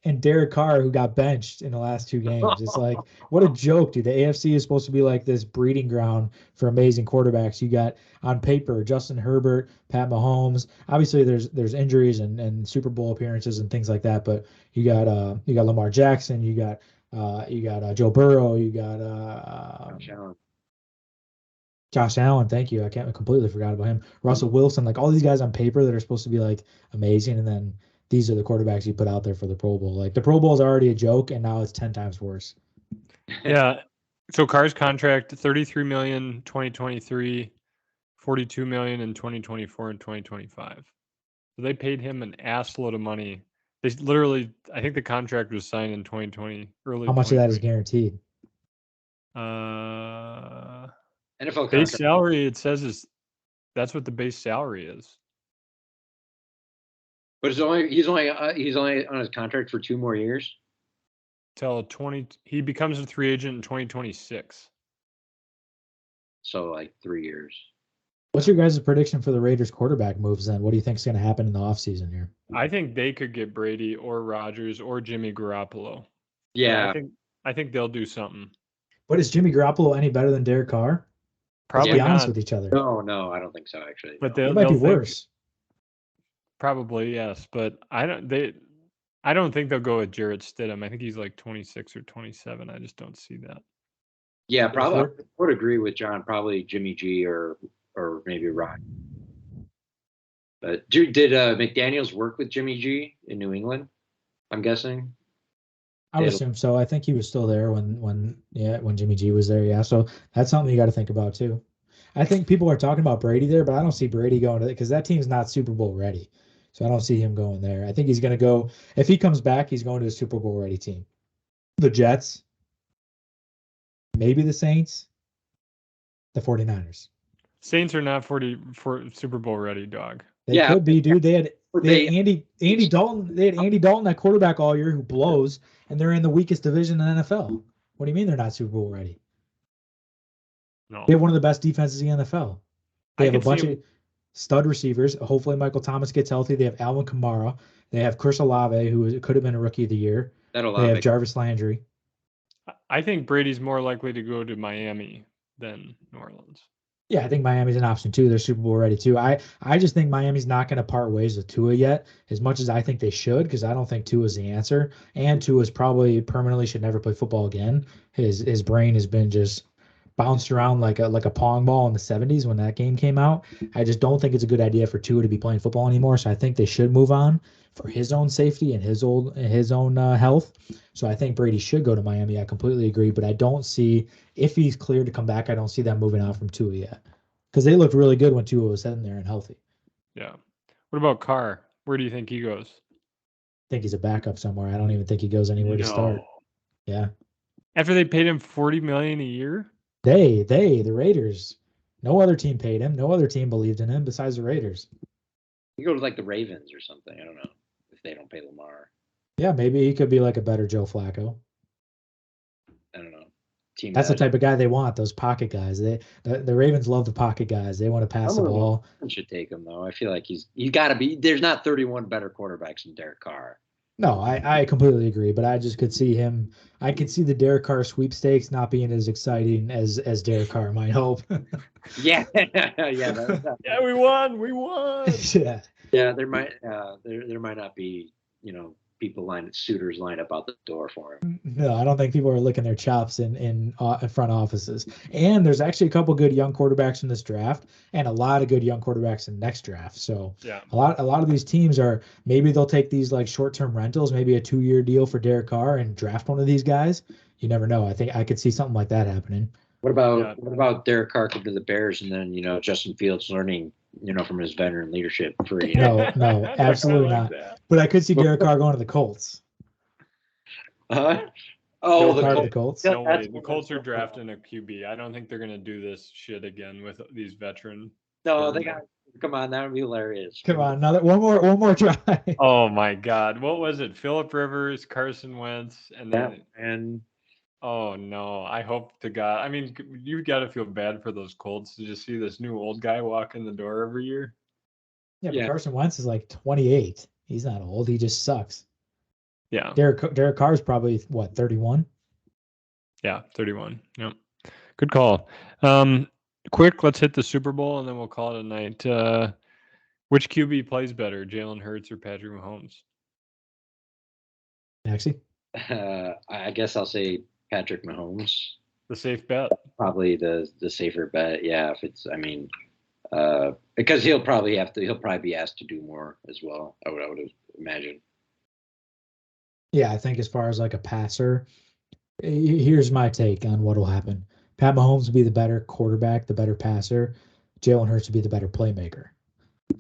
And Derek Carr, who got benched in the last 2 games. It's like, what a joke, dude. The AFC is supposed to be like this breeding ground for amazing quarterbacks. You got on paper Justin Herbert, Pat Mahomes. Obviously, there's injuries and Super Bowl appearances and things like that. But you got Lamar Jackson. You got Joe Burrow. You got Josh Allen. Thank you. I completely forgot about him. Russell Wilson. Like all these guys on paper that are supposed to be like amazing, and then these are the quarterbacks you put out there for the Pro Bowl. Like the Pro Bowl is already a joke, and now it's 10 times worse. Yeah. So Carr's contract, $33 million 2023, $42 million in 2024 and 2025. So they paid him an ass load of money. They literally, I think the contract was signed in 2020. How much of that is guaranteed? NFL base contract. salary. It says that's what the base salary is. But he's only on his contract for 2 more years. Till he becomes a free agent in 2026. So like 3 years. What's your guys' prediction for the Raiders quarterback moves then? What do you think is going to happen in the offseason here? I think they could get Brady or Rodgers or Jimmy Garoppolo. Yeah. I think they'll do something. But is Jimmy Garoppolo any better than Derek Carr? Probably Let's be honest not. with each other. No, I don't think so actually. But they might be worse. Probably, yes. But I don't think they'll go with Jarrett Stidham. I think he's like 26 or 27. I just don't see that. Yeah, probably. I would agree with John. Probably Jimmy G or maybe Ryan. But did McDaniels work with Jimmy G in New England? I'm guessing. I would assume so. I think he was still there when Jimmy G was there. Yeah, so that's something you got to think about too. I think people are talking about Brady there, but I don't see Brady going to it because that team's not Super Bowl ready. So I don't see him going there. I think he's going to go, if he comes back, he's going to a Super Bowl ready team. The Jets, maybe the Saints, the 49ers. Saints are not for Super Bowl ready, dog. They could be, dude. They had They Andy Dalton. They had Andy Dalton at quarterback all year who blows, and they're in the weakest division in the NFL. What do you mean they're not Super Bowl ready? No. They have one of the best defenses in the NFL. They I have a could see bunch him- of stud receivers. Hopefully Michael Thomas gets healthy. They have Alvin Kamara. They have Chris Olave, who could have been a rookie of the year. that'll They have Jarvis Landry. I think Brady's more likely to go to Miami than New Orleans. Yeah, I think Miami's an option too. They're Super Bowl ready too. I just think Miami's not going to part ways with Tua yet, as much as I think they should, because I don't think Tua's the answer. And Tua's probably permanently should never play football again. His brain has been just bounced around like a pong ball in the 70s when that game came out. I just don't think it's a good idea for Tua to be playing football anymore. So I think they should move on for his own safety and his own health. So I think Brady should go to Miami. I completely agree, but I don't see, if he's cleared to come back, I don't see them moving on from Tua yet, because they looked really good when Tua was sitting there and healthy. Yeah. What about Carr? Where do you think he goes? I think he's a backup somewhere. I don't even think he goes anywhere to start. Yeah. After they paid him $40 million a year? The Raiders. No other team paid him. No other team believed in him besides the Raiders. You go to like the Ravens or something. I don't know if they don't pay Lamar. Yeah, maybe he could be like a better Joe Flacco. I don't know. Team That's the type of guy they want, those pocket guys. The Ravens love the pocket guys. They want to pass the ball. Should take him though. I feel like you got to be. There's not 31 better quarterbacks than Derek Carr. No, I completely agree, but I just could see him. I could see the Derek Carr sweepstakes not being as exciting as Derek Carr might hope. Yeah, Yeah, we won. Yeah. Yeah, there might not be suitors lined up out the door for him. No, I don't think people are licking their chops in front offices. And there's actually a couple good young quarterbacks in this draft, and a lot of good young quarterbacks in the next draft. So yeah, a lot of these teams are, maybe they'll take these like short-term rentals, maybe a 2-year deal for Derek Carr and draft one of these guys. You never know. I think I could see something like that happening. What about Derek Carr come to the Bears and then Justin Fields learning from his veteran leadership for No, absolutely not. But I could see Derek Carr going to the Colts. Oh, the Colts. No way. The Colts are drafting a QB. I don't think they're gonna do this shit again with these veteran. No, they got. Come on, that would be hilarious. Come on, one more try. Oh my God, what was it? Phillip Rivers, Carson Wentz, and oh no! I hope to God. I mean, you got to feel bad for those Colts to just see this new old guy walk in the door every year. Yeah, but Carson Wentz is like 28. He's not old. He just sucks. Yeah. Derek Carr is probably 31. Yeah, 31. Yep. Good call. Quick, let's hit the Super Bowl and then we'll call it a night. Which QB plays better, Jalen Hurts or Patrick Mahomes? Actually, I guess I'll say Patrick Mahomes. The safe bet. Probably the safer bet. Yeah, if it's, because he'll probably be asked to do more as well. I would imagine. Yeah, I think as far as like a passer, here's my take on what will happen. Pat Mahomes will be the better quarterback, the better passer. Jalen Hurts will be the better playmaker.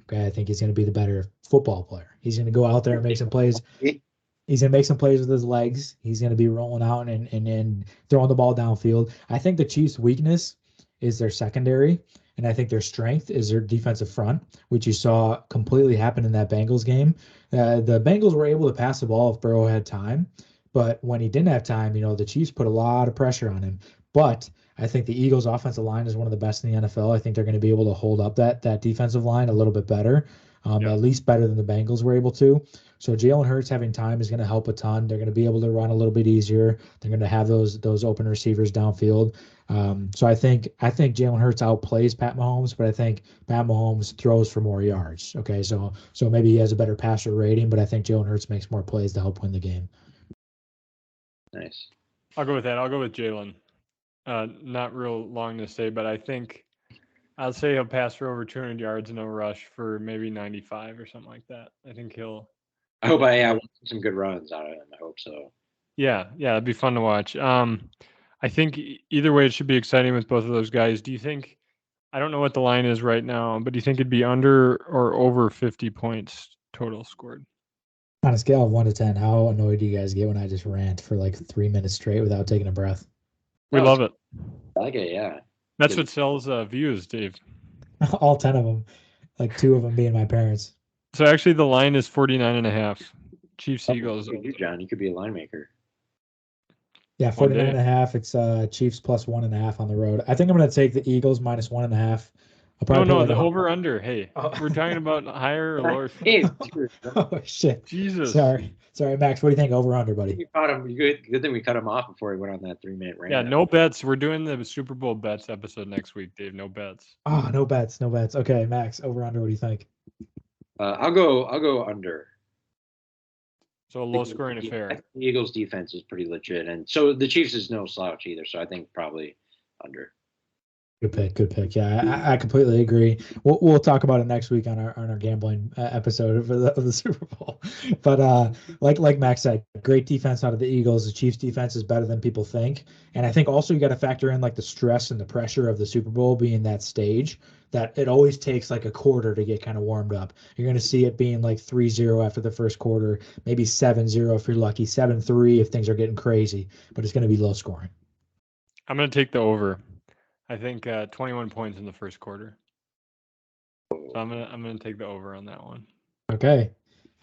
Okay, I think he's going to be the better football player. He's going to go out there and make some plays. He's going to make some plays with his legs. He's going to be rolling out and throwing the ball downfield. I think the Chiefs' weakness is their secondary, and I think their strength is their defensive front, which you saw completely happen in that Bengals game. The Bengals were able to pass the ball if Burrow had time, but when he didn't have time, the Chiefs put a lot of pressure on him. But I think the Eagles' offensive line is one of the best in the NFL. I think they're going to be able to hold up that defensive line a little bit better, at least better than the Bengals were able to. So Jalen Hurts having time is going to help a ton. They're going to be able to run a little bit easier. They're going to have those open receivers downfield. So I think Jalen Hurts outplays Pat Mahomes, but I think Pat Mahomes throws for more yards. Okay, so maybe he has a better passer rating, but I think Jalen Hurts makes more plays to help win the game. Nice. I'll go with that. I'll go with Jalen. Not real long to say, but I think I'll say he'll pass for over 200 yards and no rush for maybe 95 or something like that. I think he'll. I hope I want some good runs out of him. I hope so. Yeah, it'd be fun to watch. I think either way it should be exciting with both of those guys. Do you think? I don't know what the line is right now, but do you think it'd be under or over 50 points total scored? On a scale of 1 to 10, how annoyed do you guys get when I just rant for like 3 minutes straight without taking a breath? We love it. I like it, yeah. That's what sells views, Dave. All 10 of them. like 2 of them being my parents. So actually, the line is 49.5. Chiefs Eagles. You, John, you could be a line maker. Yeah, 49.5. It's Chiefs plus 1.5 on the road. I think I'm gonna take the Eagles minus 1.5. I'll probably No, put the like over under. Hey, we're talking about higher or lower. Hey, oh shit. Jesus. Sorry, Max. What do you think? Over under, buddy? you caught him. Good thing we cut him off before he went on that 3-minute rant. Yeah, no bets. We're doing the Super Bowl bets episode next week, Dave. No bets. Oh, no bets. Okay, Max. Over under. What do you think? I'll go under. So a low scoring affair. I think the Eagles defense is pretty legit, and so the Chiefs is no slouch either. So I think probably under. Good pick. Yeah, I completely agree. We'll talk about it next week on our gambling episode of the Super Bowl. But like Max said, great defense out of the Eagles. The Chiefs defense is better than people think, and I think also you got to factor in like the stress and the pressure of the Super Bowl being that stage. That it always takes like a quarter to get kind of warmed up. You're going to see it being like 3-0 after the first quarter, maybe 7-0 if you're lucky, 7-3 if thing are getting crazy. But it's going to be low scoring. I'm going to take the over. I think 21 points in the first quarter. So I'm gonna take the over on that one. Okay.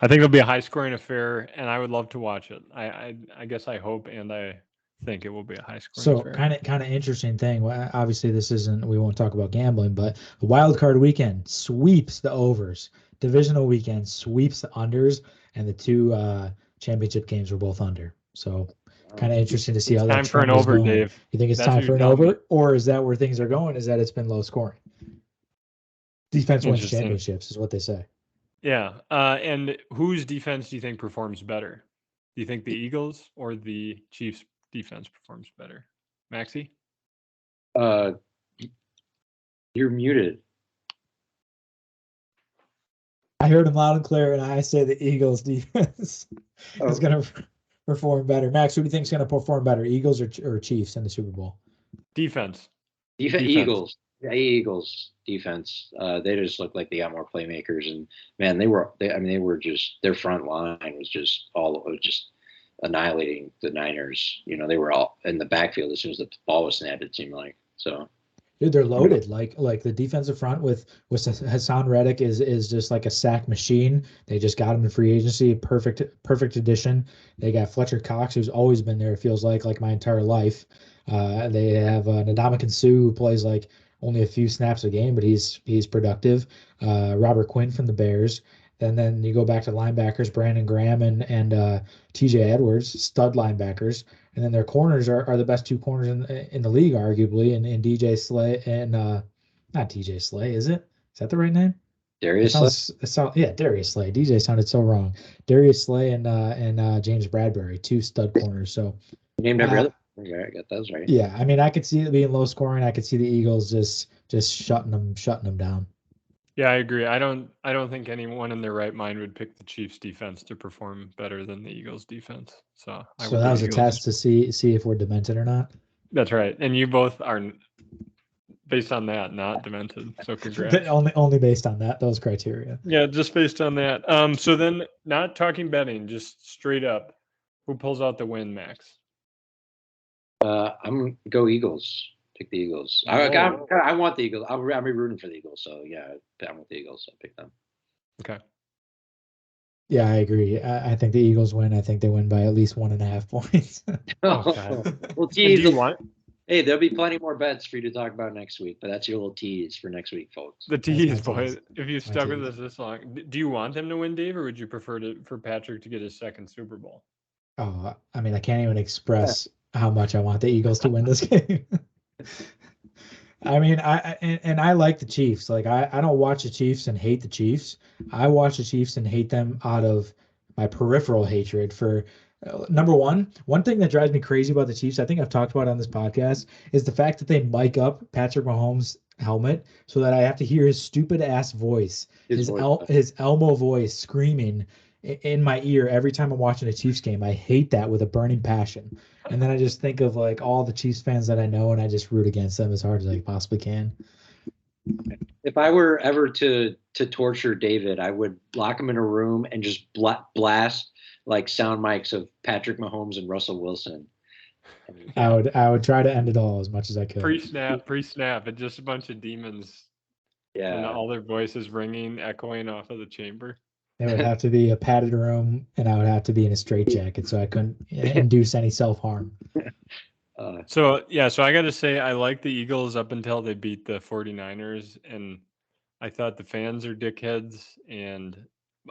I think it'll be a high scoring affair, and I would love to watch it. I guess I hope and I think it will be a high scoring affair. So kind of interesting thing. Well, obviously this isn't. We won't talk about gambling, but the wild card weekend sweeps the overs. Divisional weekend sweeps the unders, and the 2 championship games were both under. So kind of interesting to see how that time for an over, going. Dave. You think it's time for an over, or is that where things are going? Is that it's been low scoring? Defense wins championships, is what they say. Yeah. And whose defense do you think performs better? Do you think the Eagles or the Chiefs defense performs better? Maxie? You're muted. I heard him loud and clear, and I say the Eagles defense is going to perform better. Max, who do you think is going to perform better, Eagles or Chiefs in the Super Bowl? Defense. Eagles. Yeah, Eagles defense. They just look like they got more playmakers, and man, they were just their front line was just annihilating the Niners. You know, they were all in the backfield as soon as the ball was snapped. It seemed like so. Dude, they're loaded. Like the defensive front with Hassan Reddick is just like a sack machine. They just got him in free agency. Perfect addition. They got Fletcher Cox, who's always been there. It feels like my entire life. They have Ndamukong Suh, who plays like only a few snaps a game, but he's productive. Robert Quinn from the Bears. And then you go back to linebackers, Brandon Graham and TJ Edwards, stud linebackers. And then their corners are the best 2 corners in the league, arguably, and DJ Slay and not DJ Slay, is it? Is that the right name? Darius Slay. Yeah, Darius Slay. DJ sounded so wrong. Darius Slay and James Bradbury, 2 stud corners. So you named every other. I got those right. Yeah, I mean, I could see it being low scoring. I could see the Eagles just shutting them down. Yeah, I agree. I don't think anyone in their right mind would pick the Chiefs defense to perform better than the Eagles defense. So that was a test to see if we're demented or not. That's right. And you both are, based on that, not demented. So congrats. only based on those criteria. Yeah, just based on that. So then not talking betting, just straight up, who pulls out the win, Max? I'm gonna go Eagles. Pick the Eagles. I want the Eagles. I'll be rooting for the Eagles. So yeah, I want the Eagles. So I pick them. Okay. Yeah, I agree. I think the Eagles win. I think they win by at least 1.5 points. Well, tease. Hey, there'll be plenty more bets for you to talk about next week, but that's your little tease for next week, folks. The tease, boys. If you stuck with us this long, do you want them to win, Dave, or would you prefer for Patrick to get his second Super Bowl? Oh, I mean, I can't even express how much I want the Eagles to win this game. I mean, I like the Chiefs. Like I don't watch the Chiefs and hate the Chiefs. I watch the Chiefs and hate them out of my peripheral hatred for number one thing that drives me crazy about the Chiefs, I think I've talked about on this podcast, is the fact that they mic up Patrick Mahomes' helmet so that I have to hear his stupid ass voice, his Elmo voice screaming in my ear every time I'm watching a Chiefs game. I hate that with a burning passion. And then I just think of like all the Chiefs fans that I know, and I just root against them as hard as I possibly can. If I were ever to torture David, I would lock him in a room and just blast like sound mics of Patrick Mahomes and Russell Wilson. I would try to end it all as much as I could. Pre-snap, it's just a bunch of demons Yeah. And all their voices ringing, echoing off of the chamber. It would have to be a padded room, and I would have to be in a straitjacket so I couldn't induce any self-harm. So I got to say, I like the Eagles up until they beat the 49ers, and I thought the fans are dickheads, and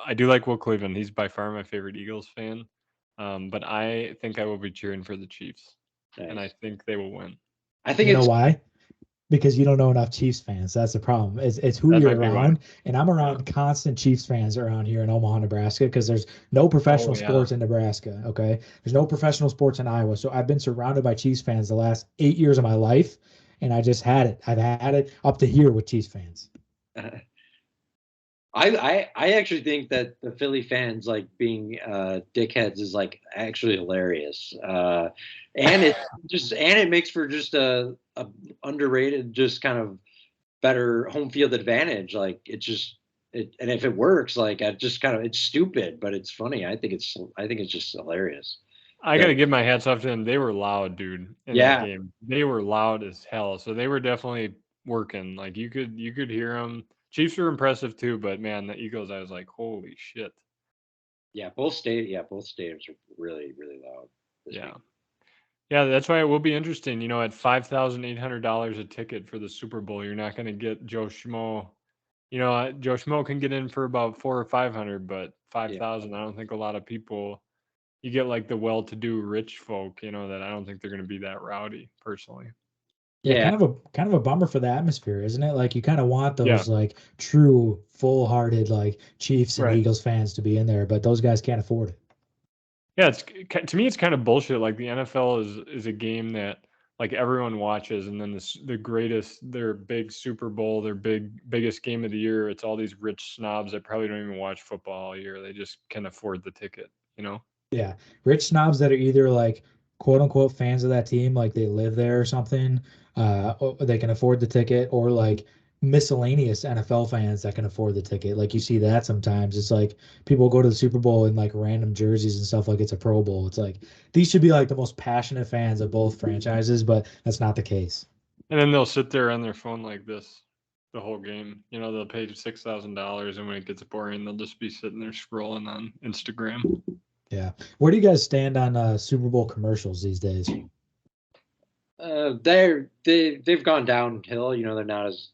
I do like Will Cleveland. He's by far my favorite Eagles fan. But I think I will be cheering for the Chiefs, and I think they will win. I think You know why? Because you don't know enough Chiefs fans. That's the problem. It's who you're around, and I'm around constant Chiefs fans around here in Omaha, Nebraska, because there's no professional sports in Nebraska. Okay, there's no professional sports in Iowa, so I've been surrounded by Chiefs fans the last 8 years of my life, and I just had it. I've had it up to here with Chiefs fans. I actually think that the Philly fans like being dickheads is like actually hilarious, and it makes for just a underrated, just kind of better home field advantage. Like and if it works, like it's stupid, but it's funny. I think it's just hilarious. I got to give my hats off to them. They were loud, dude, in that game. They were loud as hell. So they were definitely working. Like you could hear them. Chiefs were impressive too, but man, the Eagles, I was like, holy shit. Yeah, both stadiums are really, really loud. Yeah. Yeah, that's why it will be interesting. You know, at $5,800 a ticket for the Super Bowl, you're not going to get Joe Schmo. You know, Joe Schmo can get in for about 400 or 500, but 5,000, I don't think a lot of people. You get like the well-to-do rich folk, you know, that I don't think they're going to be that rowdy personally. Yeah, kind of a bummer for the atmosphere, isn't it? Like you kind of want those like true full-hearted like Chiefs and Eagles fans to be in there, but those guys can't afford it. Yeah, to me it's kind of bullshit. Like the NFL is a game that like everyone watches, and then their big Super Bowl, their biggest game of the year, it's all these rich snobs that probably don't even watch football all year. They just can afford the ticket, you know? Yeah, rich snobs that are either like quote unquote fans of that team, like they live there or something, or they can afford the ticket, or like miscellaneous NFL fans that can afford the ticket. Like you see that sometimes. It's like people go to the Super Bowl in like random jerseys and stuff like it's a Pro Bowl. It's like these should be like the most passionate fans of both franchises, but that's not the case. And then they'll sit there on their phone like this the whole game. You know, they'll pay $6,000, and when it gets boring, they'll just be sitting there scrolling on Instagram. Yeah. Where do you guys stand on Super Bowl commercials these days? They've gone downhill. You know, they're not as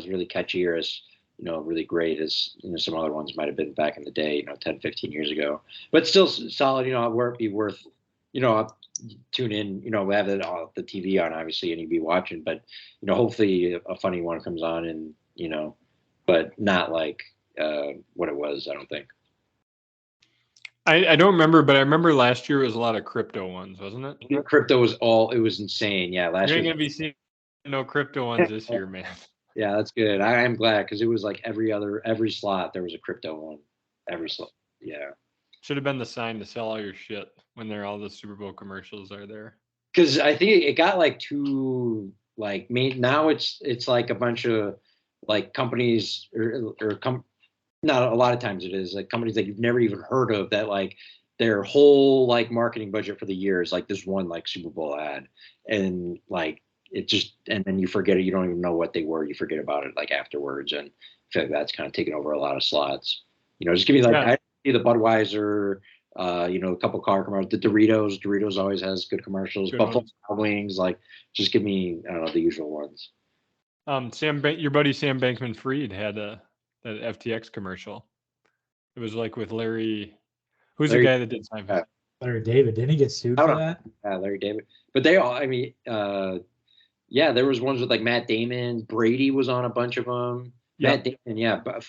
really catchy or as really great as some other ones might have been back in the day, 10, 15 years ago. But still solid. Where it'd be worth, I'll tune in. We have it on the TV on obviously, and you'd be watching. But hopefully a funny one comes on, and but not like what it was. I don't think. I don't remember, but I remember last year was a lot of crypto ones, wasn't it? Crypto was it was insane. Yeah, last year. You're going to be seeing no crypto ones this year, man. Yeah, that's good. I am glad, because it was like every slot there was a crypto one. Every slot. Yeah. Should have been the sign to sell all your shit when all the Super Bowl commercials are there. Because I think it got like too now it's like a bunch of like companies not a lot of times it is like companies that you've never even heard of, that like their whole like marketing budget for the year is like this one like Super Bowl ad, and like it just, and then you forget it. You don't even know what they were. You forget about it like afterwards, and I feel like that's kind of taken over a lot of slots. Just give me like I see the Budweiser, a couple car commercials. The Doritos always has good commercials. Buffalo Wild Wings, like just give me the usual ones. Your buddy Sam Bankman-Fried had that FTX commercial. It was like with Larry. Who's the guy that did Seinfeld? Larry David. Didn't he get sued for that? Larry David. But they all, I mean, there was ones with like Matt Damon. Brady was on a bunch of them. Yep. Matt Damon, but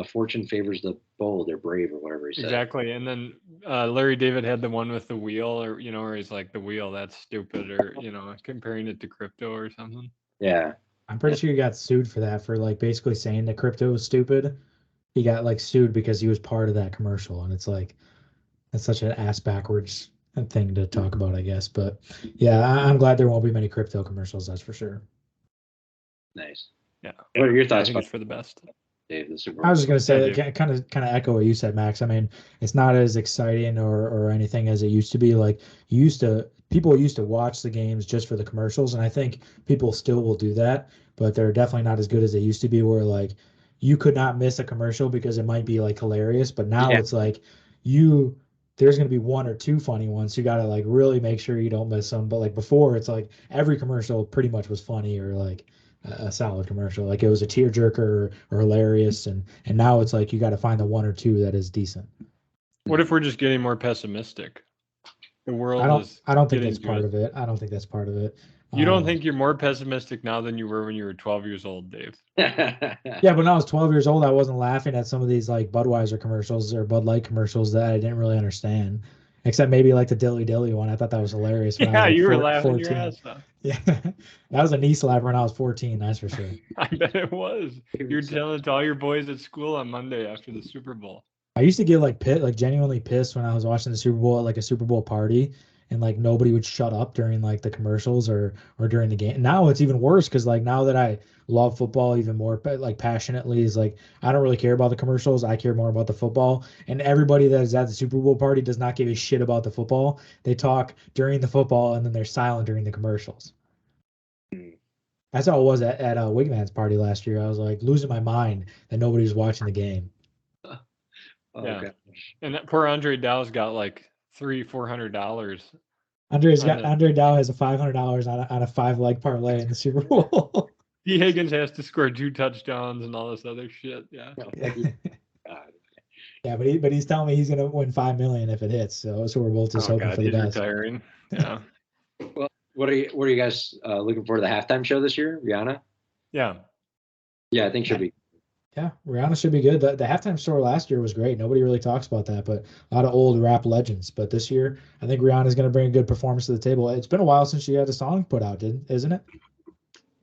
fortune favors the bold, they're brave, or whatever he said. Exactly. And then Larry David had the one with the wheel, or where he's like, the wheel, that's stupid, or comparing it to crypto or something. Yeah. I'm pretty sure he got sued for that, for like basically saying that crypto was stupid. He got like sued because he was part of that commercial, and it's like that's such an ass backwards thing to talk about, I guess. But yeah, I'm glad there won't be many crypto commercials. That's for sure. Nice. Yeah. What are your thoughts? I think it's for the best. Dave, the Super I was Bowl? just gonna say, Yeah, kind of echo what you said, Max. I mean, it's not as exciting or anything as it used to be. Like people used to watch the games just for the commercials, and I think people still will do that, but they're definitely not as good as they used to be. Where like you could not miss a commercial because it might be like hilarious, but now Yeah. it's like you there's gonna be one or two funny ones. You gotta like really make sure you don't miss them. But like before, it's like every commercial pretty much was funny or like a solid commercial. Like it was a tearjerker or hilarious, and now it's like you got to find the one or two that is decent. What if we're just getting more pessimistic? The world is I don't think getting that's part good. of it. I don't think that's part of it. You don't think you're more pessimistic now than you were when you were 12 years old, Dave? Yeah, but when I was 12 years old, I wasn't laughing at some of these like Budweiser commercials or Bud Light commercials that I didn't really understand. Except maybe like the Dilly Dilly one. I thought that was hilarious when I was Yeah, like you were laughing your 14. ass off. Yeah, that was a knee slapper when I was 14. That's for sure. I bet it was. You were telling it to all your boys at school on Monday after the Super Bowl. I used to get like genuinely pissed when I was watching the Super Bowl at like a Super Bowl party and like nobody would shut up during like the commercials or during the game. Now it's even worse because like now that I love football even more like passionately is like I don't really care about the commercials. I care more about the football. And everybody that is at the Super Bowl party does not give a shit about the football. They talk during the football and then they're silent during the commercials. That's how it was at Wigman's party last year. I was like losing my mind that nobody was watching the game. Oh, Yeah. gosh. And that poor Andre Dow's got like $400. Andre Dow has a $500 on a 5-leg parlay in the Super Bowl. T. Higgins has to score 2 touchdowns and all this other shit. Yeah. God. Yeah, but he's telling me he's gonna win 5 million if it hits. So we're both just hoping for the he's best. retiring. Yeah. Well, what are you guys looking for the halftime show this year? Rihanna? Yeah. Yeah, I think she'll be. Yeah, Rihanna should be good. The halftime show last year was great. Nobody really talks about that, but a lot of old rap legends. But this year, I think Rihanna's going to bring a good performance to the table. It's been a while since she had a song put out, isn't it?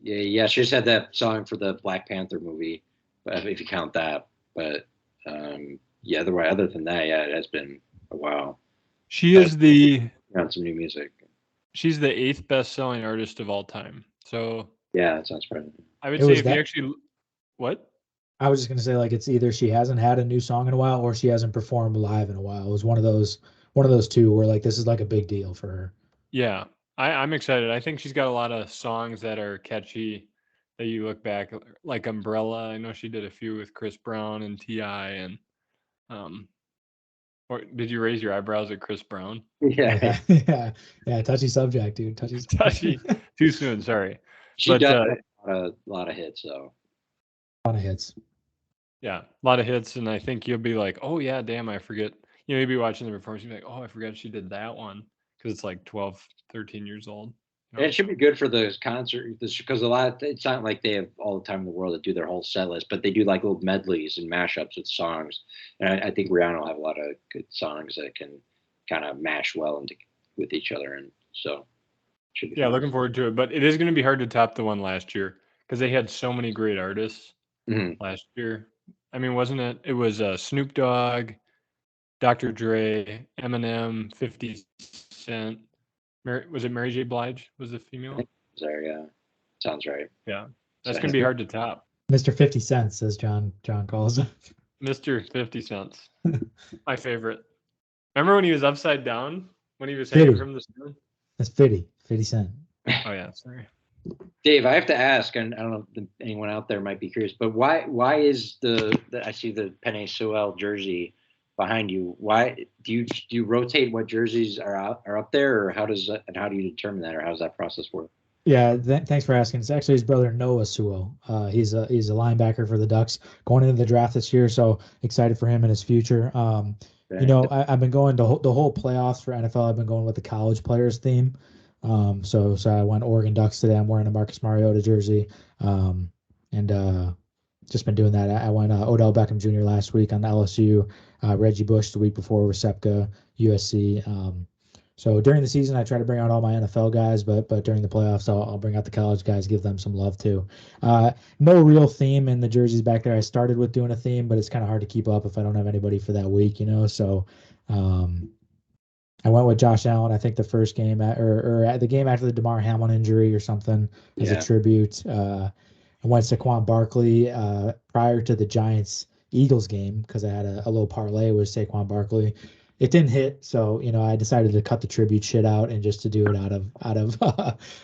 Yeah, she just had that song for the Black Panther movie, if you count that. But yeah, other than that, yeah, it has been a while. She is on some new music. She's the 8th best-selling artist of all time. So yeah, that sounds right. I would say if you actually what? I was just gonna say like it's either she hasn't had a new song in a while or she hasn't performed live in a while. It was one of those two where like this is like a big deal for her. Yeah, I'm excited. I think she's got a lot of songs that are catchy that you look back like Umbrella. I know she did a few with Chris Brown and T.I. and or did you raise your eyebrows at Chris Brown? Yeah. Yeah. Touchy subject, dude. Touchy. Too soon. Sorry. She does have a lot of hits, though. A lot of hits. Yeah, a lot of hits, and I think you'll be like, oh yeah, damn, I forget. You know, you'll be watching the performance, you'll be like, oh, I forgot she did that one because it's like 12, 13 years old. You know? It should be good for the concert because it's not like they have all the time in the world to do their whole set list, but they do like little medleys and mashups with songs. And I think Rihanna will have a lot of good songs that can kind of mash well with each other, and so should be fun. Looking forward to it. But it is going to be hard to top the one last year because they had so many great artists last year. I mean, wasn't it? It was Snoop Dogg, Dr. Dre, Eminem, 50 Cent. Was it Mary J. Blige? Was the female? There, yeah, sounds right. Yeah, that's gonna be hard to top. Mr. 50 Cents, as John calls him. Mr. 50 Cents, my favorite. Remember when he was upside down when he was hanging from the sun? That's 50 Cent. Oh yeah, sorry. Dave, I have to ask, and I don't know if anyone out there might be curious, but why is I see the Penei Sewell jersey behind you? Why do you rotate what jerseys are up there, or how do you determine that, or how does that process work? Yeah, thanks for asking. It's actually his brother Noah Sewell. He's a linebacker for the Ducks going into the draft this year, so excited for him and his future. You know, I've been going the whole playoffs for NFL. I've been going with the college players theme. So I went Oregon Ducks today. I'm wearing a Marcus Mariota jersey, and just been doing that. I went Odell Beckham Jr. last week on LSU, Reggie Bush the week before Recepka, USC. So during the season, I try to bring out all my NFL guys, but during the playoffs, I'll bring out the college guys, give them some love too. No real theme in the jerseys back there. I started with doing a theme, but it's kind of hard to keep up if I don't have anybody for that week, you know. So I went with Josh Allen. I think the first game or at the game after the DeMar Hamlin injury or something as a tribute. I went Saquon Barkley prior to the Giants-Eagles game because I had a little parlay with Saquon Barkley. It didn't hit, so I decided to cut the tribute shit out and just to do it out of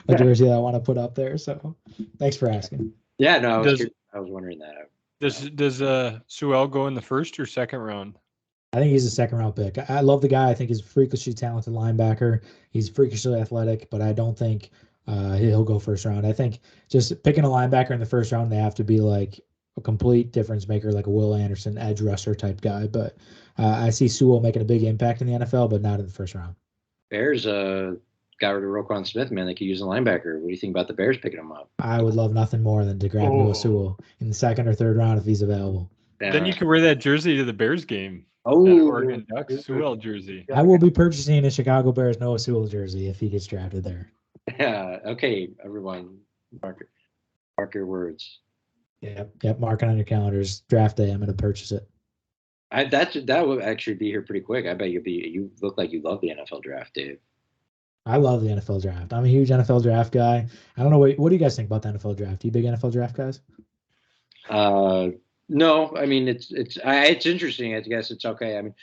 a jersey that I want to put up there. So, thanks for asking. Yeah, no, I was wondering that. Does Sewell go in the first or second round? I think he's a second-round pick. I love the guy. I think he's a freakishly talented linebacker. He's freakishly athletic, but I don't think he'll go first round. I think just picking a linebacker in the first round, they have to be like a complete difference maker, like a Will Anderson, edge rusher type guy. But I see Sewell making a big impact in the NFL, but not in the first round. Bears got rid of Roquan Smith, man. They could use a linebacker. What do you think about the Bears picking him up? I would love nothing more than to grab Noah Sewell in the second or third round if he's available. Then you can wear that jersey to the Bears game. Oh, that Oregon Ducks Sewell jersey. I will be purchasing a Chicago Bears Noah Sewell jersey if he gets drafted there. Yeah. Okay, everyone, mark your words. Yep. Mark it on your calendars. Draft day. I'm going to purchase it. That will actually be here pretty quick. I bet you look like you love the NFL draft, Dave. I love the NFL draft. I'm a huge NFL draft guy. I don't know what do you guys think about the NFL draft? Are you big NFL draft guys? No, I mean it's interesting. I guess it's okay. I mean,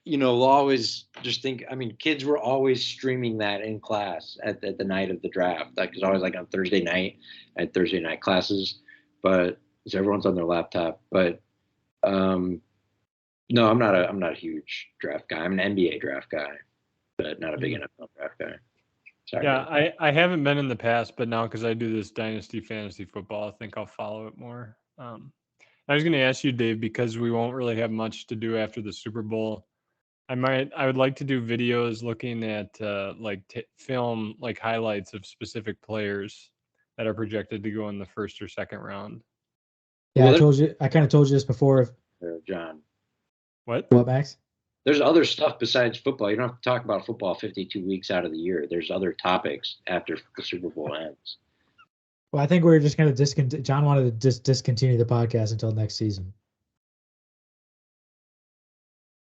we'll always just think. I mean, kids were always streaming that in class at the night of the draft. That was always like on Thursday night at Thursday night classes, but everyone's on their laptop. But no, I'm not a huge draft guy. I'm an NBA draft guy, but not a big NFL draft guy. Sorry. Yeah, I haven't been in the past, but now because I do this dynasty fantasy football, I think I'll follow it more. I was going to ask you, Dave, because we won't really have much to do after the Super Bowl. I would like to do videos looking at film like highlights of specific players that are projected to go in the first or second round. Yeah, I kind of told you this before. John. What, Max? There's other stuff besides football. You don't have to talk about football 52 weeks out of the year. There's other topics after the Super Bowl ends. Well, I think we're just going to John wanted to just discontinue the podcast until next season.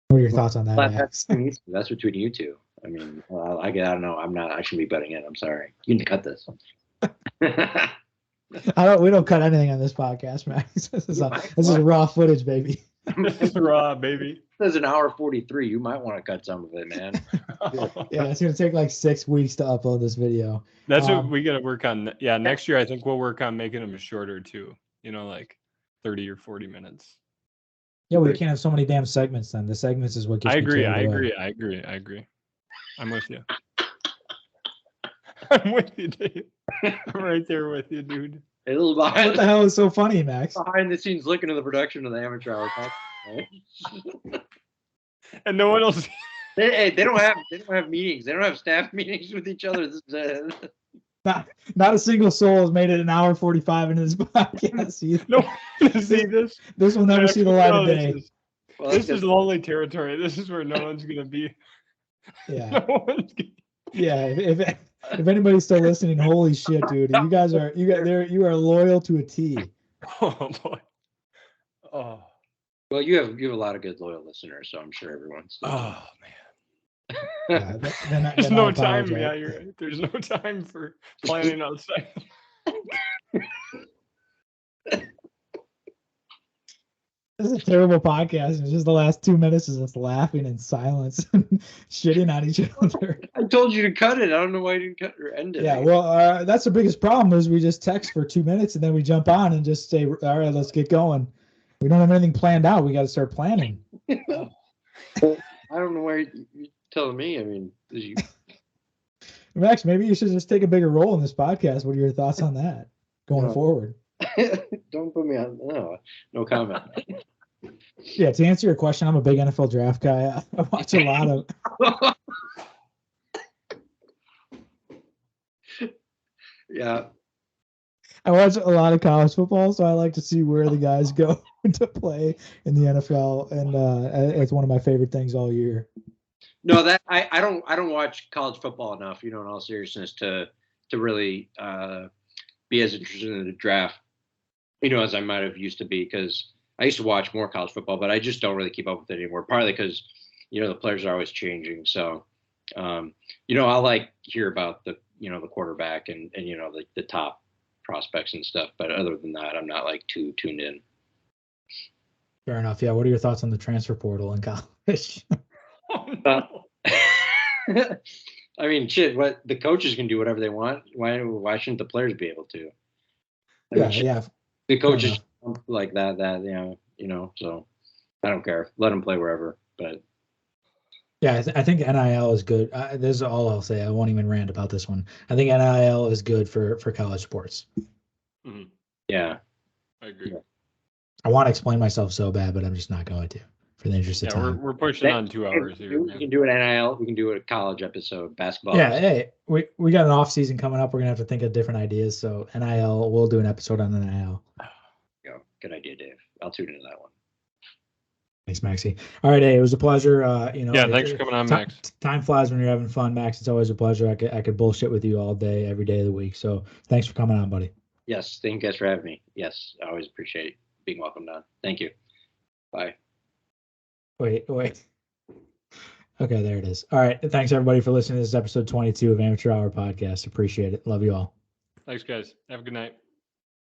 What are your thoughts on that, Max? That's between you two. I mean, I don't know. I shouldn't be butting in. I'm sorry. You can cut this. We don't cut anything on this podcast, Max. This is raw footage, baby. It's raw, baby. There's an hour 43. You might want to cut some of it, man. Yeah, it's going to take like 6 weeks to upload this video. That's what we got to work on. Yeah, next year I think we'll work on making them shorter too. Like 30 or 40 minutes. Yeah, we can't have so many damn segments then. The segments is what gets I me agree. I'm with you. I'm with you, Dave. I'm right there with you, dude. What the hell is so funny, Max? Behind the scenes looking at the production of the Amateur Hour. And no one else. They don't have meetings. They don't have staff meetings with each other. Not a single soul has made it an hour 45 into this podcast either. No, see this. This will never see the light of day. This is lonely territory. This is where no one's gonna be. Yeah. If anybody's still listening, holy shit, dude! You are loyal to a T. Oh boy. Oh. Well, you have a lot of good loyal listeners, so I'm sure everyone's. Oh man. Yeah, there's no time. Yeah, you're right. There's no time for planning outside. This is a terrible podcast. It's just the last 2 minutes is us laughing in silence and shitting on each other. I told you to cut it. I don't know why you didn't cut or end it. Yeah, well, that's the biggest problem is we just text for 2 minutes and then we jump on and just say, all right, let's get going. We don't have anything planned out. We got to start planning. I don't know why you're telling me. I mean, Max, maybe you should just take a bigger role in this podcast. What are your thoughts on that going forward? Don't put me on. No comment. Yeah, to answer your question, I'm a big NFL draft guy. I watch a lot of. Yeah. I watch a lot of college football, so I like to see where the guys go to play in the NFL, and it's one of my favorite things all year. No, that I don't watch college football enough, in all seriousness, to really be as interested in the draft, as I might have used to be, because I used to watch more college football, but I just don't really keep up with it anymore. Partly because, the players are always changing. So, I'll hear about the quarterback and the top prospects and stuff. But other than that, I'm not like too tuned in. Fair enough. Yeah. What are your thoughts on the transfer portal in college? Oh, no. I mean, shit. What the coaches can do whatever they want. Why shouldn't the players be able to? I mean, shit, Yeah. the coaches like that. So I don't care. Let them play wherever. But Yeah, I think NIL is good. This is all I'll say. I won't even rant about this one. I think NIL is good for college sports. Mhm. yeah, I agree. Yeah. I want to explain myself so bad, but I'm just not going to for the interest of Yeah, time. we're pushing on 2 hours here, we man. can do an NIL. We can do a college episode, basketball. Yeah, hey, we got an off season coming up. We're gonna have to think of different ideas. So NIL, we'll do an episode on NIL. Good idea, Dave. I'll tune into that one. Thanks, Maxie. All right, hey, it was a pleasure. Yeah, thanks for coming on, Max. Time flies when you're having fun, Max. It's always a pleasure. I could bullshit with you all day, every day of the week. So thanks for coming on, buddy. Yes, thank you guys for having me. Yes, I always appreciate being welcomed on. Thank you. Bye. Wait. Okay, there it is. All right. Thanks everybody for listening to this episode 22 of Amateur Hour Podcast. Appreciate it. Love you all. Thanks, guys. Have a good night.